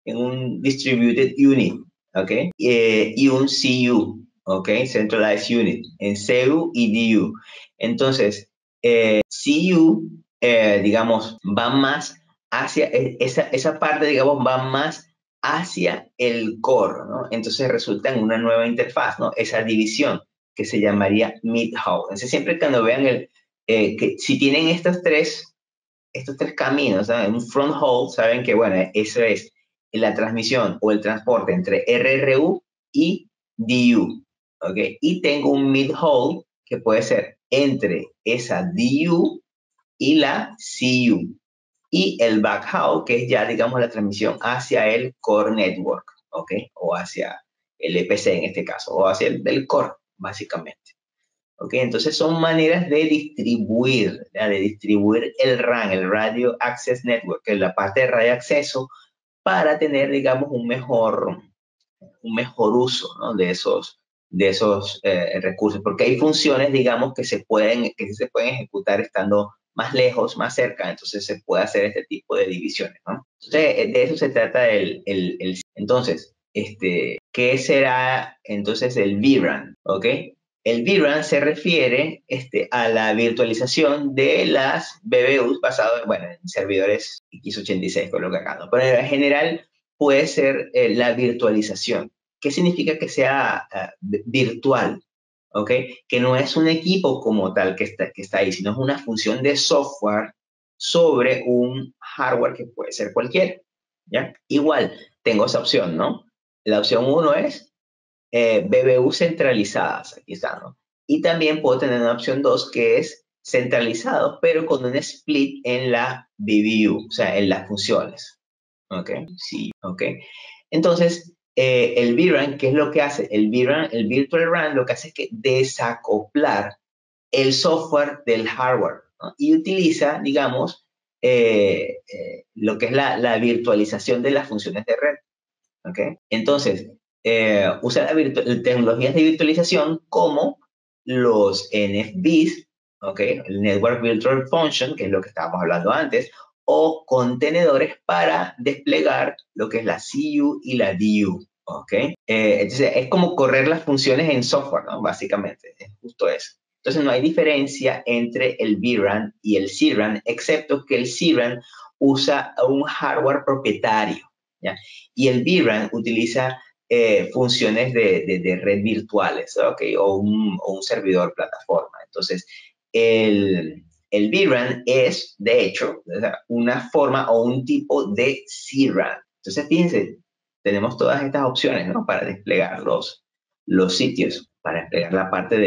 En un Distributed Unit, ¿ok? Y un CU, ¿ok? Centralized Unit, en CU y DU. Entonces, CU, digamos, va más hacia, esa parte, digamos, va más hacia el core, ¿no? Entonces resulta en una nueva interfaz, ¿no? Esa división que se llamaría mid-haul. Entonces siempre cuando vean que si tienen estos tres caminos, ¿saben? Un front haul, saben que, bueno, eso es la transmisión o el transporte entre RRU y DU, ¿ok? Y tengo un mid-haul que puede ser entre esa DU y la CU. Y el backhaul, que es ya, digamos, la transmisión hacia el core network, ¿ok? O hacia el EPC en este caso, o hacia el core, básicamente. ¿Ok? Entonces son maneras de distribuir, ¿ya? De distribuir el RAN, el Radio Access Network, que es la parte de radio acceso, para tener, digamos, un mejor uso, ¿no? de esos recursos, porque hay funciones, digamos, que se pueden ejecutar estando más lejos, más cerca, entonces se puede hacer este tipo de divisiones, ¿no? Entonces, de eso se trata entonces, ¿qué será entonces el vRAN? ¿Ok? El vRAN se refiere a la virtualización de las BBUs basado bueno, en servidores x86, coloca acá, ¿no? Pero en general puede ser la virtualización. ¿Qué significa que sea virtual? ¿Ok? Que no es un equipo como tal que está ahí, sino es una función de software sobre un hardware que puede ser cualquiera, ¿ya? Igual, tengo esa opción, ¿no? La opción 1 es BBU centralizadas, aquí está, ¿no? Y también puedo tener una opción 2 que es centralizado, pero con un split en la BBU, o sea, en las funciones. ¿Ok? Sí, ¿ok? Entonces, el vRAN, ¿qué es lo que hace? El vRAN, el Virtual RAN, lo que hace es que desacoplar el software del hardware, ¿no? Y utiliza, digamos, lo que es la virtualización de las funciones de red. ¿Ok? Entonces, usa tecnologías de virtualización como los NFVs, ¿ok? El Network Virtual Function, que es lo que estábamos hablando antes, o contenedores para desplegar lo que es la CU y la DU, ¿ok? Entonces, es como correr las funciones en software, ¿no? Básicamente, es justo eso. Entonces, no hay diferencia entre el vRAN y el CRAN, excepto que el CRAN usa un hardware propietario, ¿ya? Y el vRAN utiliza funciones de red virtuales, ¿ok? O un servidor plataforma. Entonces, el vRAN es, de hecho, una forma o un tipo de CRAN. Entonces, fíjense, tenemos todas estas opciones, ¿no? Para desplegar los sitios, para desplegar la parte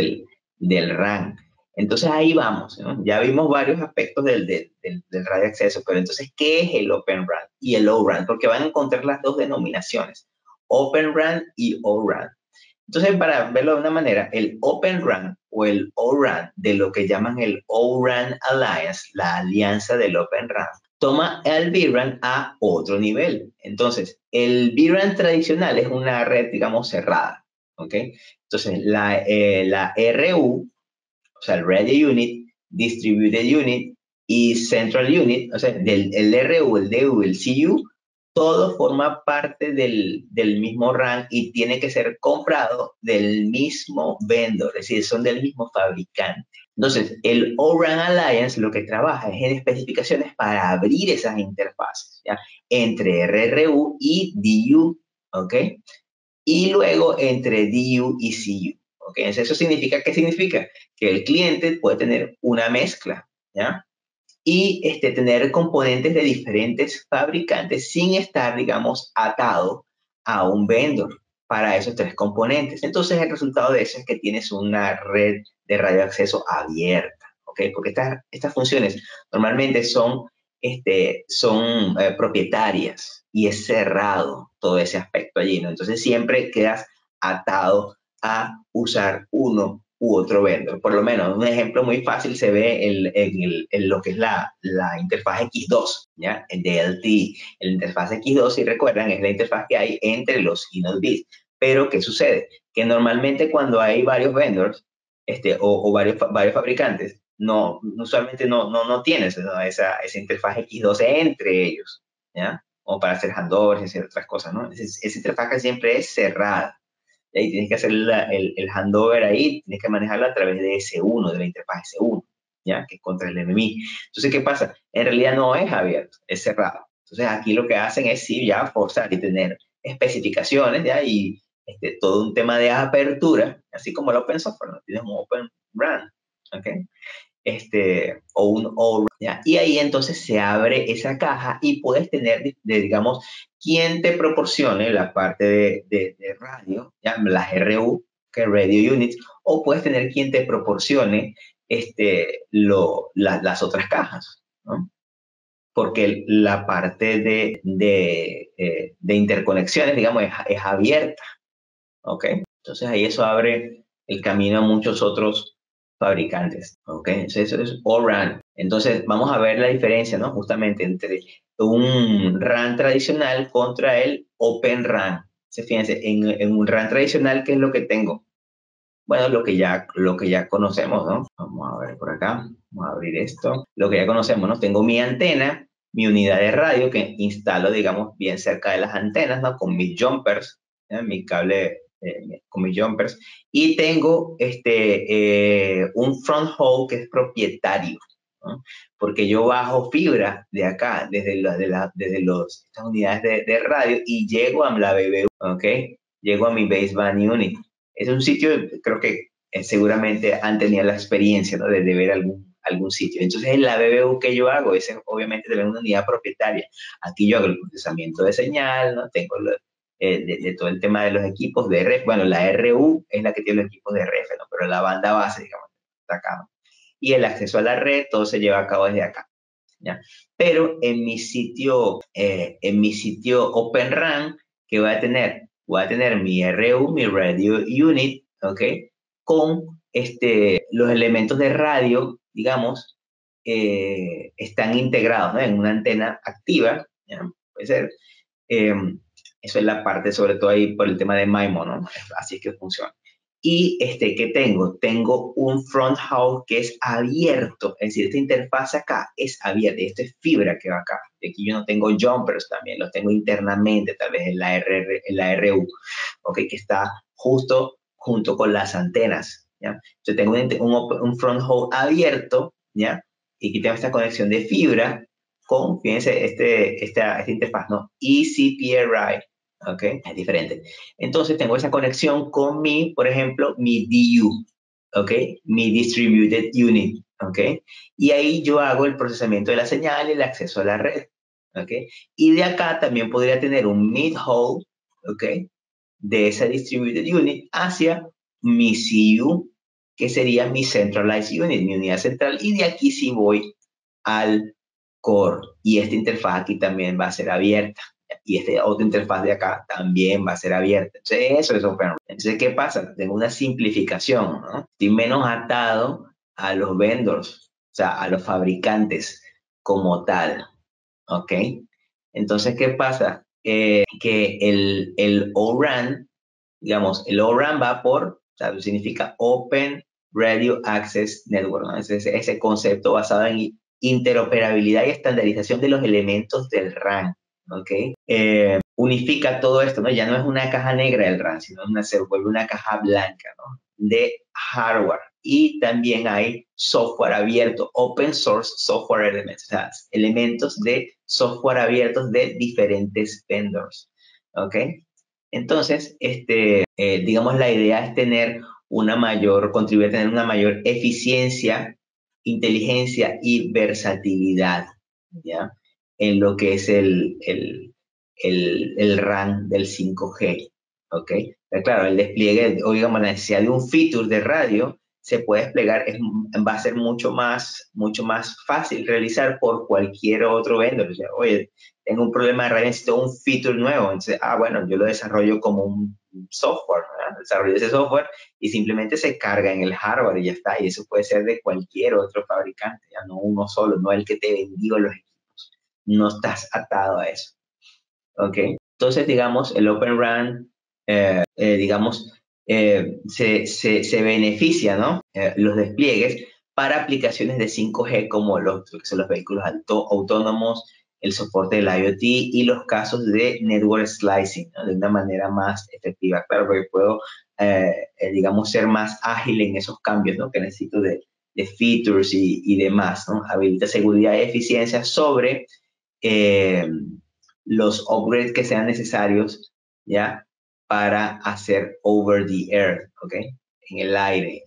del RAN. Entonces ahí vamos, ¿no? Ya vimos varios aspectos del radio acceso, pero entonces, ¿qué es el Open RAN y el O-RAN? Porque van a encontrar las dos denominaciones, Open RAN y O-RAN. Entonces, para verlo de una manera, el Open RAN o el O-RAN, de lo que llaman el O-RAN Alliance, la alianza del Open RAN, toma el vRAN a otro nivel. Entonces, el vRAN tradicional es una red, digamos, cerrada, ¿ok? Entonces, la RU sea, el Radio Unit, Distributed Unit y Central Unit, o sea, el RU, el DU, el CU, todo forma parte del mismo RAN y tiene que ser comprado del mismo vendor, es decir, son del mismo fabricante. Entonces, el O-RAN Alliance lo que trabaja es en especificaciones para abrir esas interfaces, ¿ya? Entre RRU y DU, ¿ok? Y luego entre DU y CU, ¿ok? Entonces, ¿eso significa qué significa? Que el cliente puede tener una mezcla, ¿ya? Y tener componentes de diferentes fabricantes sin estar, digamos, atado a un vendor para esos tres componentes. Entonces, el resultado de eso es que tienes una red de radioacceso abierta, ¿ok? Porque estas funciones normalmente son propietarias y es cerrado todo ese aspecto allí, ¿no? Entonces, siempre quedas atado a usar uno u otro vendor. Por lo menos, un ejemplo muy fácil se ve en lo que es la interfaz X2, ¿ya? El DLT. La interfaz X2, si recuerdan, es la interfaz que hay entre los Inode bits. Pero, ¿qué sucede? Que normalmente cuando hay varios vendors o varios fabricantes, usualmente no tienes, ¿no? esa interfaz X2 entre ellos, ¿ya? O para hacer handovers y hacer otras cosas, ¿no? Esa interfaz que siempre es cerrada. Y ahí tienes que hacer el handover ahí, tienes que manejarlo a través de S1, de la interfaz S1, ¿ya? Que es contra el enemigo. Entonces, ¿qué pasa? En realidad no es abierto, es cerrado. Entonces, aquí lo que hacen es sí, ya forzar y tener especificaciones, ¿ya? Y todo un tema de apertura, así como el open software, ¿no? Tienes un open run, ¿ok? O un O, ¿ya? Y ahí entonces se abre esa caja y puedes tener, digamos, quien te proporcione la parte de radio, ¿ya? Las RU, que Radio Units, o puedes tener quien te proporcione las otras cajas, ¿no? Porque la parte de interconexiones, digamos, es abierta, ¿ok? Entonces ahí eso abre el camino a muchos otros fabricantes, ¿ok? Entonces eso es O-RAN. Entonces vamos a ver la diferencia, ¿no? Justamente entre un RAN tradicional contra el Open RAN. Fíjense, en un RAN tradicional, ¿qué es lo que tengo? Bueno, lo que ya conocemos, ¿no? Vamos a ver por acá, vamos a abrir esto. Lo que ya conocemos, ¿no? Tengo mi antena, mi unidad de radio que instalo, digamos, bien cerca de las antenas, ¿no? Con mis jumpers, ¿ya? Mi cable con mis jumpers. Y tengo un front haul que es propietario, ¿no? Porque yo bajo fibra de acá, estas unidades de radio y llego a la BBU, ¿ok? Llego a mi baseband unit. Es un sitio, creo que seguramente han tenido la experiencia, ¿no? de ver algún sitio. Entonces, en la BBU que yo hago es obviamente tener una unidad propietaria. Aquí yo hago el procesamiento de señal, ¿no? Tengo de todo el tema de los equipos de RF. Bueno, la RU es la que tiene los equipos de RF, ¿no? Pero la banda base, digamos, está acá, ¿no? Y el acceso a la red, todo se lleva a cabo desde acá, ¿ya? Pero en mi sitio Open RAN, ¿qué voy a tener? Voy a tener mi RU, mi Radio Unit, ¿ok? Con los elementos de radio, digamos, están integrados, ¿no? En una antena activa, ¿ya? Puede ser. Eh, Eso es la parte, sobre todo ahí por el tema de MIMO, ¿no? Así es que funciona. Y ¿qué tengo? Tengo un front haul que es abierto, es decir, esta interfaz acá es abierta, y esto es fibra que va acá. Y aquí yo no tengo jumpers también, los tengo internamente, tal vez en la RU, ¿ok? Que está justo junto con las antenas, ¿ya? Yo tengo un front haul abierto, ¿ya? Y aquí tengo esta conexión de fibra con, fíjense, esta interfaz, ¿no? ECPRI, ¿ok? Es diferente. Entonces tengo esa conexión con por ejemplo, mi DU, ¿ok? Mi Distributed Unit, ¿ok? Y ahí yo hago el procesamiento de la señal y el acceso a la red, ¿ok? Y de acá también podría tener un mid-hole, ¿ok? De esa Distributed Unit hacia mi CU, que sería mi Centralized Unit, mi unidad central, y de aquí sí voy al core. Y esta interfaz aquí también va a ser abierta. Y esta otra interfaz de acá también va a ser abierta. Entonces, eso es Open RAN. Entonces, ¿qué pasa? Tengo una simplificación, ¿no? Estoy menos atado a los vendors, o sea, a los fabricantes como tal, ¿ok? Entonces, ¿qué pasa? Que el O-RAN, digamos, el O-RAN va por, o sea, significa Open Radio Access Network, ¿no? Ese concepto basado en interoperabilidad y estandarización de los elementos del RAN, ¿ok? Unifica todo esto, ¿no? Ya no es una caja negra el RAN, sino se vuelve una caja blanca, ¿no? De hardware. Y también hay software abierto, open source software elements, o sea, elementos de software abiertos de diferentes vendors, ¿ok? Entonces, digamos, la idea es contribuir a tener una mayor eficiencia, inteligencia y versatilidad, ¿ya? En lo que es el RAN del 5G, ¿ok? Pero claro, el despliegue, o digamos, la necesidad de un feature de radio se puede desplegar, va a ser mucho más fácil realizar por cualquier otro vendor. O sea, oye, tengo un problema de radio, necesito un feature nuevo. Entonces, bueno, yo lo desarrollo como un software, ¿verdad? Desarrollo ese software y simplemente se carga en el hardware y ya está. Y eso puede ser de cualquier otro fabricante, ya no uno solo, no el que te vendió los equipos. No estás atado a eso. ¿Ok? Entonces, digamos, el Open RAN, digamos, se beneficia, ¿no? Los despliegues para aplicaciones de 5G como lo que son los vehículos autónomos, el soporte del IoT y los casos de network slicing, ¿no? De una manera más efectiva. Claro, porque puedo, digamos, ser más ágil en esos cambios, ¿no? Que necesito de features y demás, ¿no? Habilita seguridad y eficiencia sobre los upgrades que sean necesarios, ¿ya? Para hacer over the air, ¿ok? En el aire,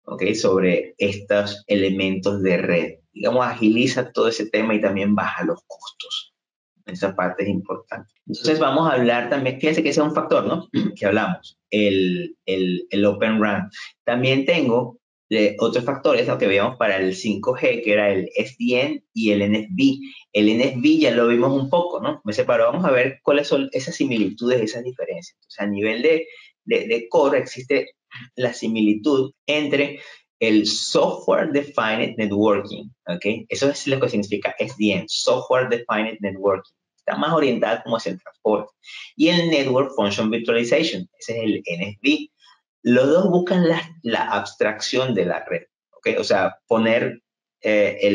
¿ok? Sobre estos elementos de red. Digamos, agiliza todo ese tema y también baja los costos. Esa parte es importante. Entonces vamos a hablar también, fíjense que ese es un factor, ¿no? Que hablamos, el Open RAN. También tengo otros factores, ¿no? Que veíamos para el 5G, que era el SDN y el NFV. El NFV ya lo vimos un poco, ¿no? Pero vamos a ver cuáles son esas similitudes, esas diferencias. Entonces, a nivel de core existe la similitud entre el Software Defined Networking, ¿ok? Eso es lo que significa SDN, Software Defined Networking. Está más orientada como hacia el transporte. Y el Network Function Virtualization, ese es el NFV. Los dos buscan la abstracción de la red, ¿ok? O sea,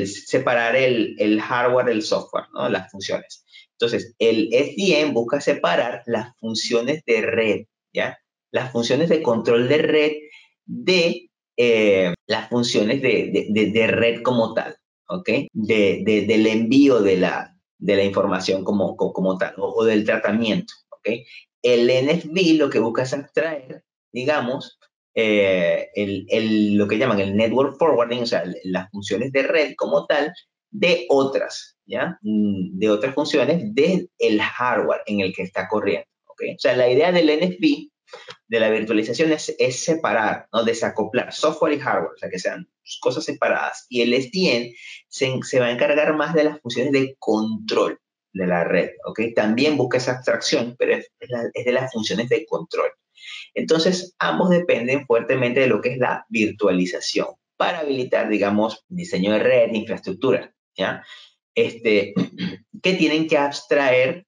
separar el hardware del software, ¿no? Las funciones. Entonces, el SDN busca separar las funciones de red, ¿ya? Las funciones de control de red de las funciones de red como tal, ¿ok? Del envío de la información como tal, o del tratamiento, ¿ok? El NFV lo que busca es abstraer, digamos, lo que llaman el network forwarding, o sea, las funciones de red como tal, de otras, ¿ya? De otras funciones del hardware en el que está corriendo, ¿ok? O sea, la idea del NFV de la virtualización es separar, ¿no? Desacoplar software y hardware, o sea, que sean cosas separadas. Y el SDN se va a encargar más de las funciones de control de la red, ¿ok? También busca esa abstracción, pero es de las funciones de control. Entonces, ambos dependen fuertemente de lo que es la virtualización para habilitar, digamos, diseño de red, infraestructura, ¿ya? Que tienen que abstraer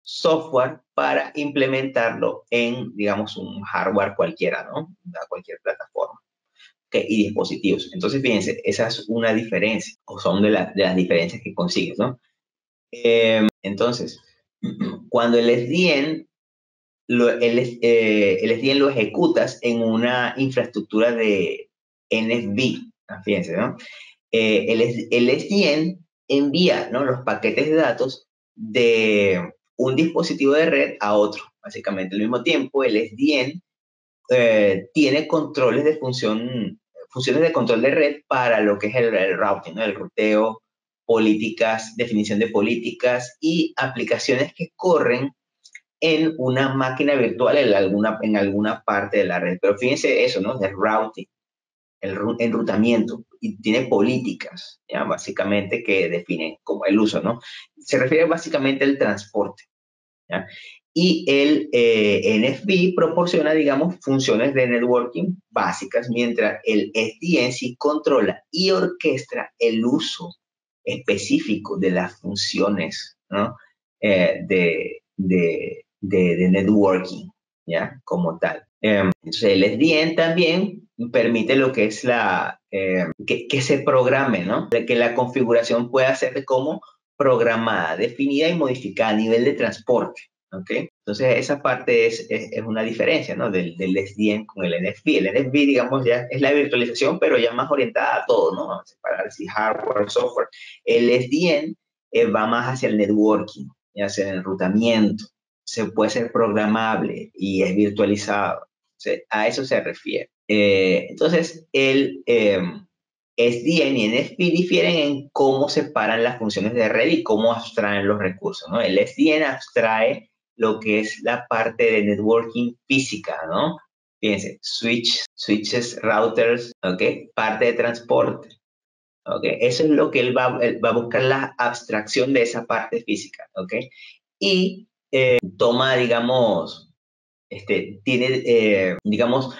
software para implementarlo en, digamos, un hardware cualquiera, ¿no? A cualquier plataforma. Okay, y dispositivos. Entonces, fíjense, esa es una diferencia, o son de las diferencias que consigues, ¿no? Entonces, cuando el SDN el SDN lo ejecutas en una infraestructura de NFV, fíjense, ¿no? El SDN envía, ¿no? Los paquetes de datos de un dispositivo de red a otro, básicamente al mismo tiempo. El SDN tiene controles de funciones de control de red para lo que es el routing, ¿no? El ruteo, políticas, definición de políticas y aplicaciones que corren en una máquina virtual en alguna parte de la red. Pero fíjense eso, ¿no? El routing, el enrutamiento, y tiene políticas, ¿ya? Básicamente, que definen como el uso, ¿no? Se refiere básicamente al transporte, ¿ya? Y el NFV proporciona, digamos, funciones de networking básicas, mientras el SDN sí controla y orquestra el uso específico de las funciones, ¿no? De networking, ¿ya? Como tal. Entonces, el SDN también permite lo que es que se programe, ¿no? Que la configuración pueda ser como programada, definida y modificada a nivel de transporte, ¿ok? Entonces, esa parte es una diferencia, ¿no? Del SDN con el NFV. El NFV, digamos, ya es la virtualización, pero ya más orientada a todo, ¿no? A separar si hardware, software. El SDN va más hacia el networking, hacia el enrutamiento. Se puede ser programable y es virtualizado. O sea, a eso se refiere. Entonces, el SDN y NFV difieren en cómo separan las funciones de red y cómo abstraen los recursos, ¿no? El SDN abstrae lo que es la parte de networking física, ¿no? Fíjense, switches, routers, ¿ok? Parte de transporte, ¿ok? Eso es lo que él va a buscar la abstracción de esa parte física, ¿ok? Y toma, digamos, digamos,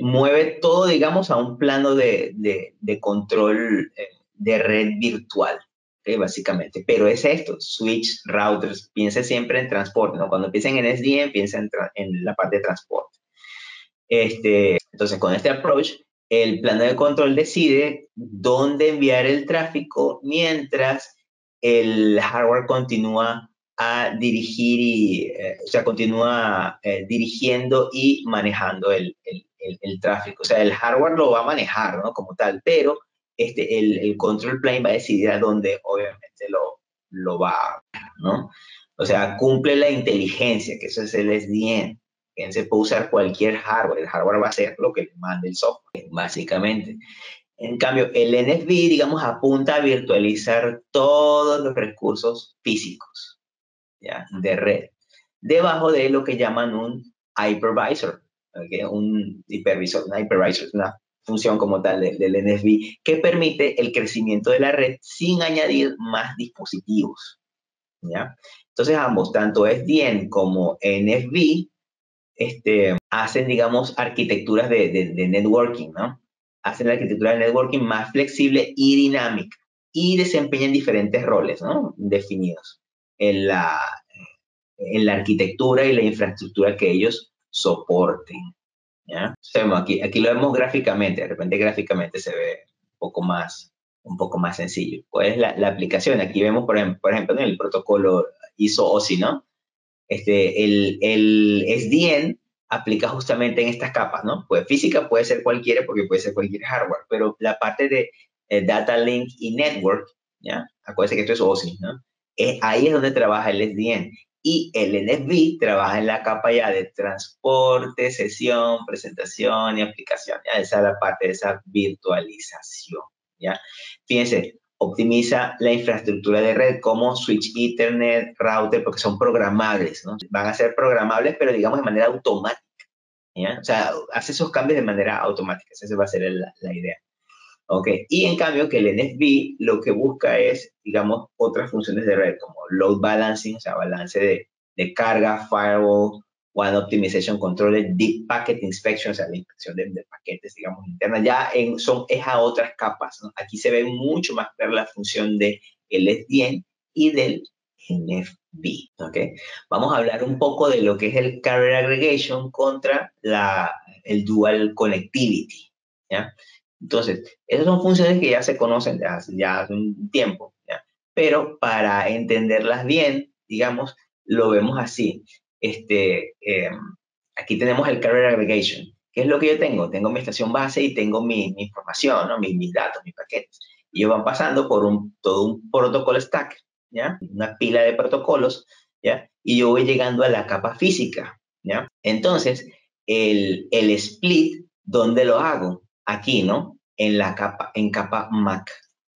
mueve todo, digamos, a un plano de control de red virtual, ¿okay? Básicamente. Pero es esto, switch, routers, piensa siempre en transporte, ¿no? Cuando piensen en SDN, piensa en la parte de transporte. Entonces, con este approach, el plano de control decide dónde enviar el tráfico mientras el hardware continúa a dirigir o sea, continúa dirigiendo y manejando el tráfico. O sea, el hardware lo va a manejar, ¿no? Como tal, pero el control plane va a decidir a dónde, obviamente, lo va, ¿no? O sea, cumple la inteligencia, que eso es el SDN. Se puede usar cualquier hardware, el hardware va a hacer lo que le mande el software, básicamente. En cambio, el NFV, digamos, apunta a virtualizar todos los recursos físicos, ¿ya? De red, debajo de lo que llaman un hypervisor, ¿okay? Un hipervisor, una hypervisor es una función como tal del NFV que permite el crecimiento de la red sin añadir más dispositivos, ¿ya? Entonces ambos, tanto SDN como NFV, hacen, digamos, arquitecturas de networking, ¿no? Hacen la arquitectura de networking más flexible y dinámica y desempeñan diferentes roles, ¿no? Definidos en la arquitectura y la infraestructura que ellos soporten, ¿ya? O sea, aquí lo vemos gráficamente, de repente gráficamente se ve un poco más sencillo. ¿Cuál es la aplicación? Aquí vemos, por ejemplo, en el protocolo ISO-OSI, ¿no? El SDN aplica justamente en estas capas, ¿no? Pues física puede ser cualquiera porque puede ser cualquier hardware, pero la parte de Data Link y Network, ¿ya? Acuérdense que esto es OSI, ¿no? Ahí es donde trabaja el SDN. Y el NFV trabaja en la capa ya de transporte, sesión, presentación y aplicación. ¿Ya? Esa es la parte de esa virtualización, ¿ya? Fíjense, optimiza la infraestructura de red como switch Ethernet, router, porque son programables, ¿no? Van a ser programables, pero digamos de manera automática, ¿ya? O sea, hace esos cambios de manera automática, esa va a ser la idea. ¿Ok? Y en cambio que el NFV lo que busca es, digamos, otras funciones de red como load balancing, o sea, balance de carga, firewall, one optimization controller, deep packet inspection, o sea, la inspección de paquetes, digamos, internas, ya es a otras capas, ¿no? Aquí se ve mucho más clara la función del SDN y del NFV, ¿ok? Vamos a hablar un poco de lo que es el carrier aggregation contra el dual connectivity, ¿ya? Entonces, esas son funciones que ya se conocen ya hace un tiempo, ¿ya? Pero para entenderlas bien, digamos, lo vemos así. Aquí tenemos el carrier aggregation. ¿Qué es lo que yo tengo? Tengo mi estación base y tengo mi información, ¿no? Mis datos, mis paquetes. Y ellos van pasando por todo un protocolo stack, ¿ya? Una pila de protocolos, ¿ya? Y yo voy llegando a la capa física, ¿ya? Entonces, el split, ¿dónde lo hago? Aquí, ¿no? En capa MAC,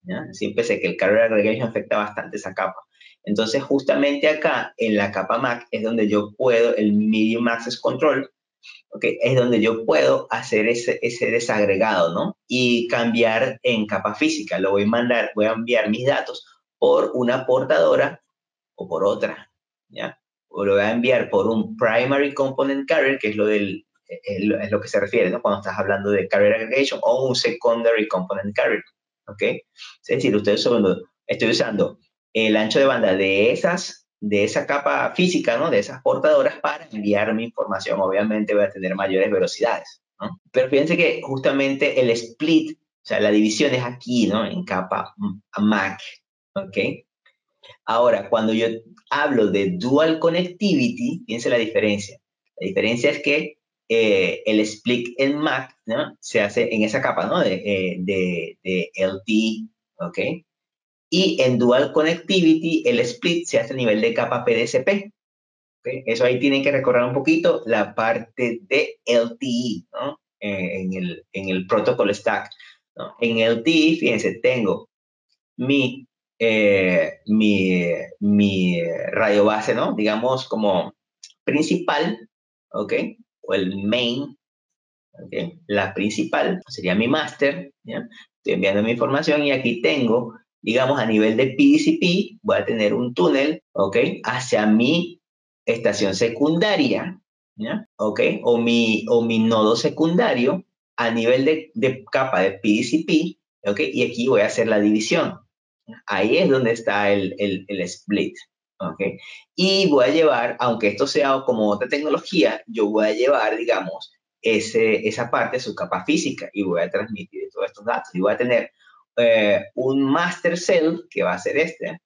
¿ya? Siempre sé que el carrier aggregation afecta bastante esa capa. Entonces, justamente acá, en la capa MAC, es donde yo puedo, el Medium Access Control, ¿okay? Es donde yo puedo hacer ese desagregado, ¿no? Y cambiar en capa física. Voy a enviar mis datos por una portadora o por otra, ¿ya? O lo voy a enviar por un primary component carrier, que es es lo que se refiere, ¿no? Cuando estás hablando de carrier aggregation, o un secondary component carrier, ¿ok? Es decir, estoy usando el ancho de banda de esa capa física, ¿no? De esas portadoras para enviar mi información. Obviamente voy a tener mayores velocidades, ¿no? Pero fíjense que justamente el split, o sea, la división es aquí, ¿no? En capa MAC, ¿ok? Ahora, cuando yo hablo de dual connectivity, fíjense la diferencia. La diferencia es que el split en MAC, ¿no? Se hace en esa capa, ¿no? De LTE, ¿ok? Y en dual connectivity, el split se hace a nivel de capa PDSP. ¿Okay? Eso ahí tienen que recordar un poquito la parte de LTE, ¿no? En el protocol stack, ¿no? En LTE, fíjense, tengo mi, mi radio base, ¿no? Digamos como principal, ¿ok? O el main, ¿ok? La principal sería mi master, ¿ya? Estoy enviando mi información y aquí tengo, digamos, a nivel de PDCP, voy a tener un túnel, ¿ok? Hacia mi estación secundaria, ¿ya? ¿Ok? O mi nodo secundario a nivel de capa de PDCP, ¿ok? Y aquí voy a hacer la división. Ahí es donde está el split, ¿ok? Y voy a llevar, aunque esto sea como otra tecnología, yo voy a llevar, digamos, esa parte, su capa física, y voy a transmitir todos estos datos. Y voy a tener un master cell, que va a ser este,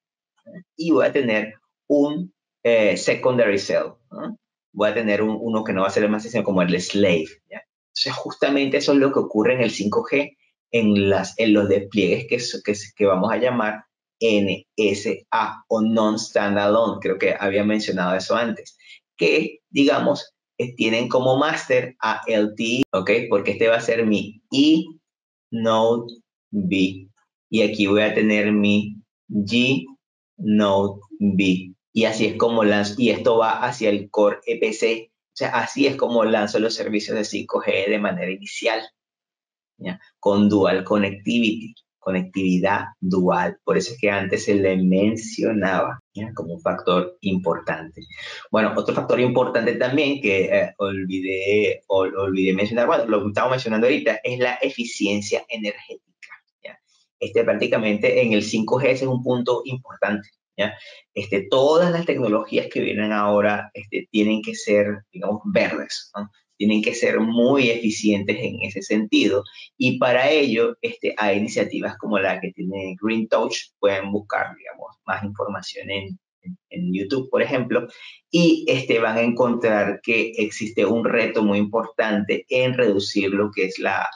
y voy a tener un secondary cell, ¿no? Voy a tener uno que no va a ser el master, sino como el slave, ¿ya? Entonces, justamente eso es lo que ocurre en el 5G, en los despliegues que vamos a llamar NSA o Non-Standalone, creo que había mencionado eso antes, que, digamos, tienen como máster a LTE, ¿ok? Porque este va a ser mi E Node B. Y aquí voy a tener mi G Node B. Y así es como lanzo, y esto va hacia el Core EPC. O sea, así es como lanzo los servicios de 5G de manera inicial, ¿ya? Con dual connectivity, conectividad dual. Por eso es que antes se le mencionaba, ¿ya? Como un factor importante. Bueno, otro factor importante también que olvidé mencionar, bueno, lo que estamos mencionando ahorita, es la eficiencia energética, ¿ya? Prácticamente en el 5G es un punto importante, ¿ya? Todas las tecnologías que vienen ahora tienen que ser, digamos, verdes, ¿no? Tienen que ser muy eficientes en ese sentido. Y para ello hay iniciativas como la que tiene Green Touch, pueden buscar, digamos, más información en YouTube, por ejemplo, y van a encontrar que existe un reto muy importante en reducir lo que es la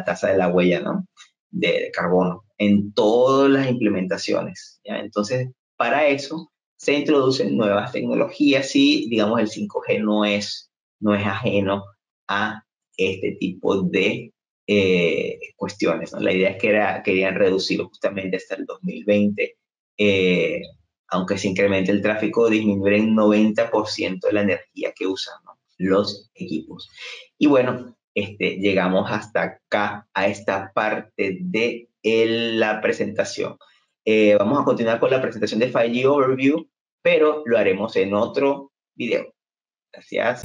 tasa de la huella, ¿no? De carbono en todas las implementaciones, ¿ya? Entonces, para eso se introducen nuevas tecnologías y, digamos, el 5G no es ajeno a este tipo de cuestiones, ¿no? La idea es que querían reducirlo justamente hasta el 2020, aunque se incremente el tráfico, disminuir en 90% de la energía que usan, ¿no? Los equipos. Y bueno, llegamos hasta acá, a esta parte de la presentación. Vamos a continuar con la presentación de 5G Overview, pero lo haremos en otro video. Gracias.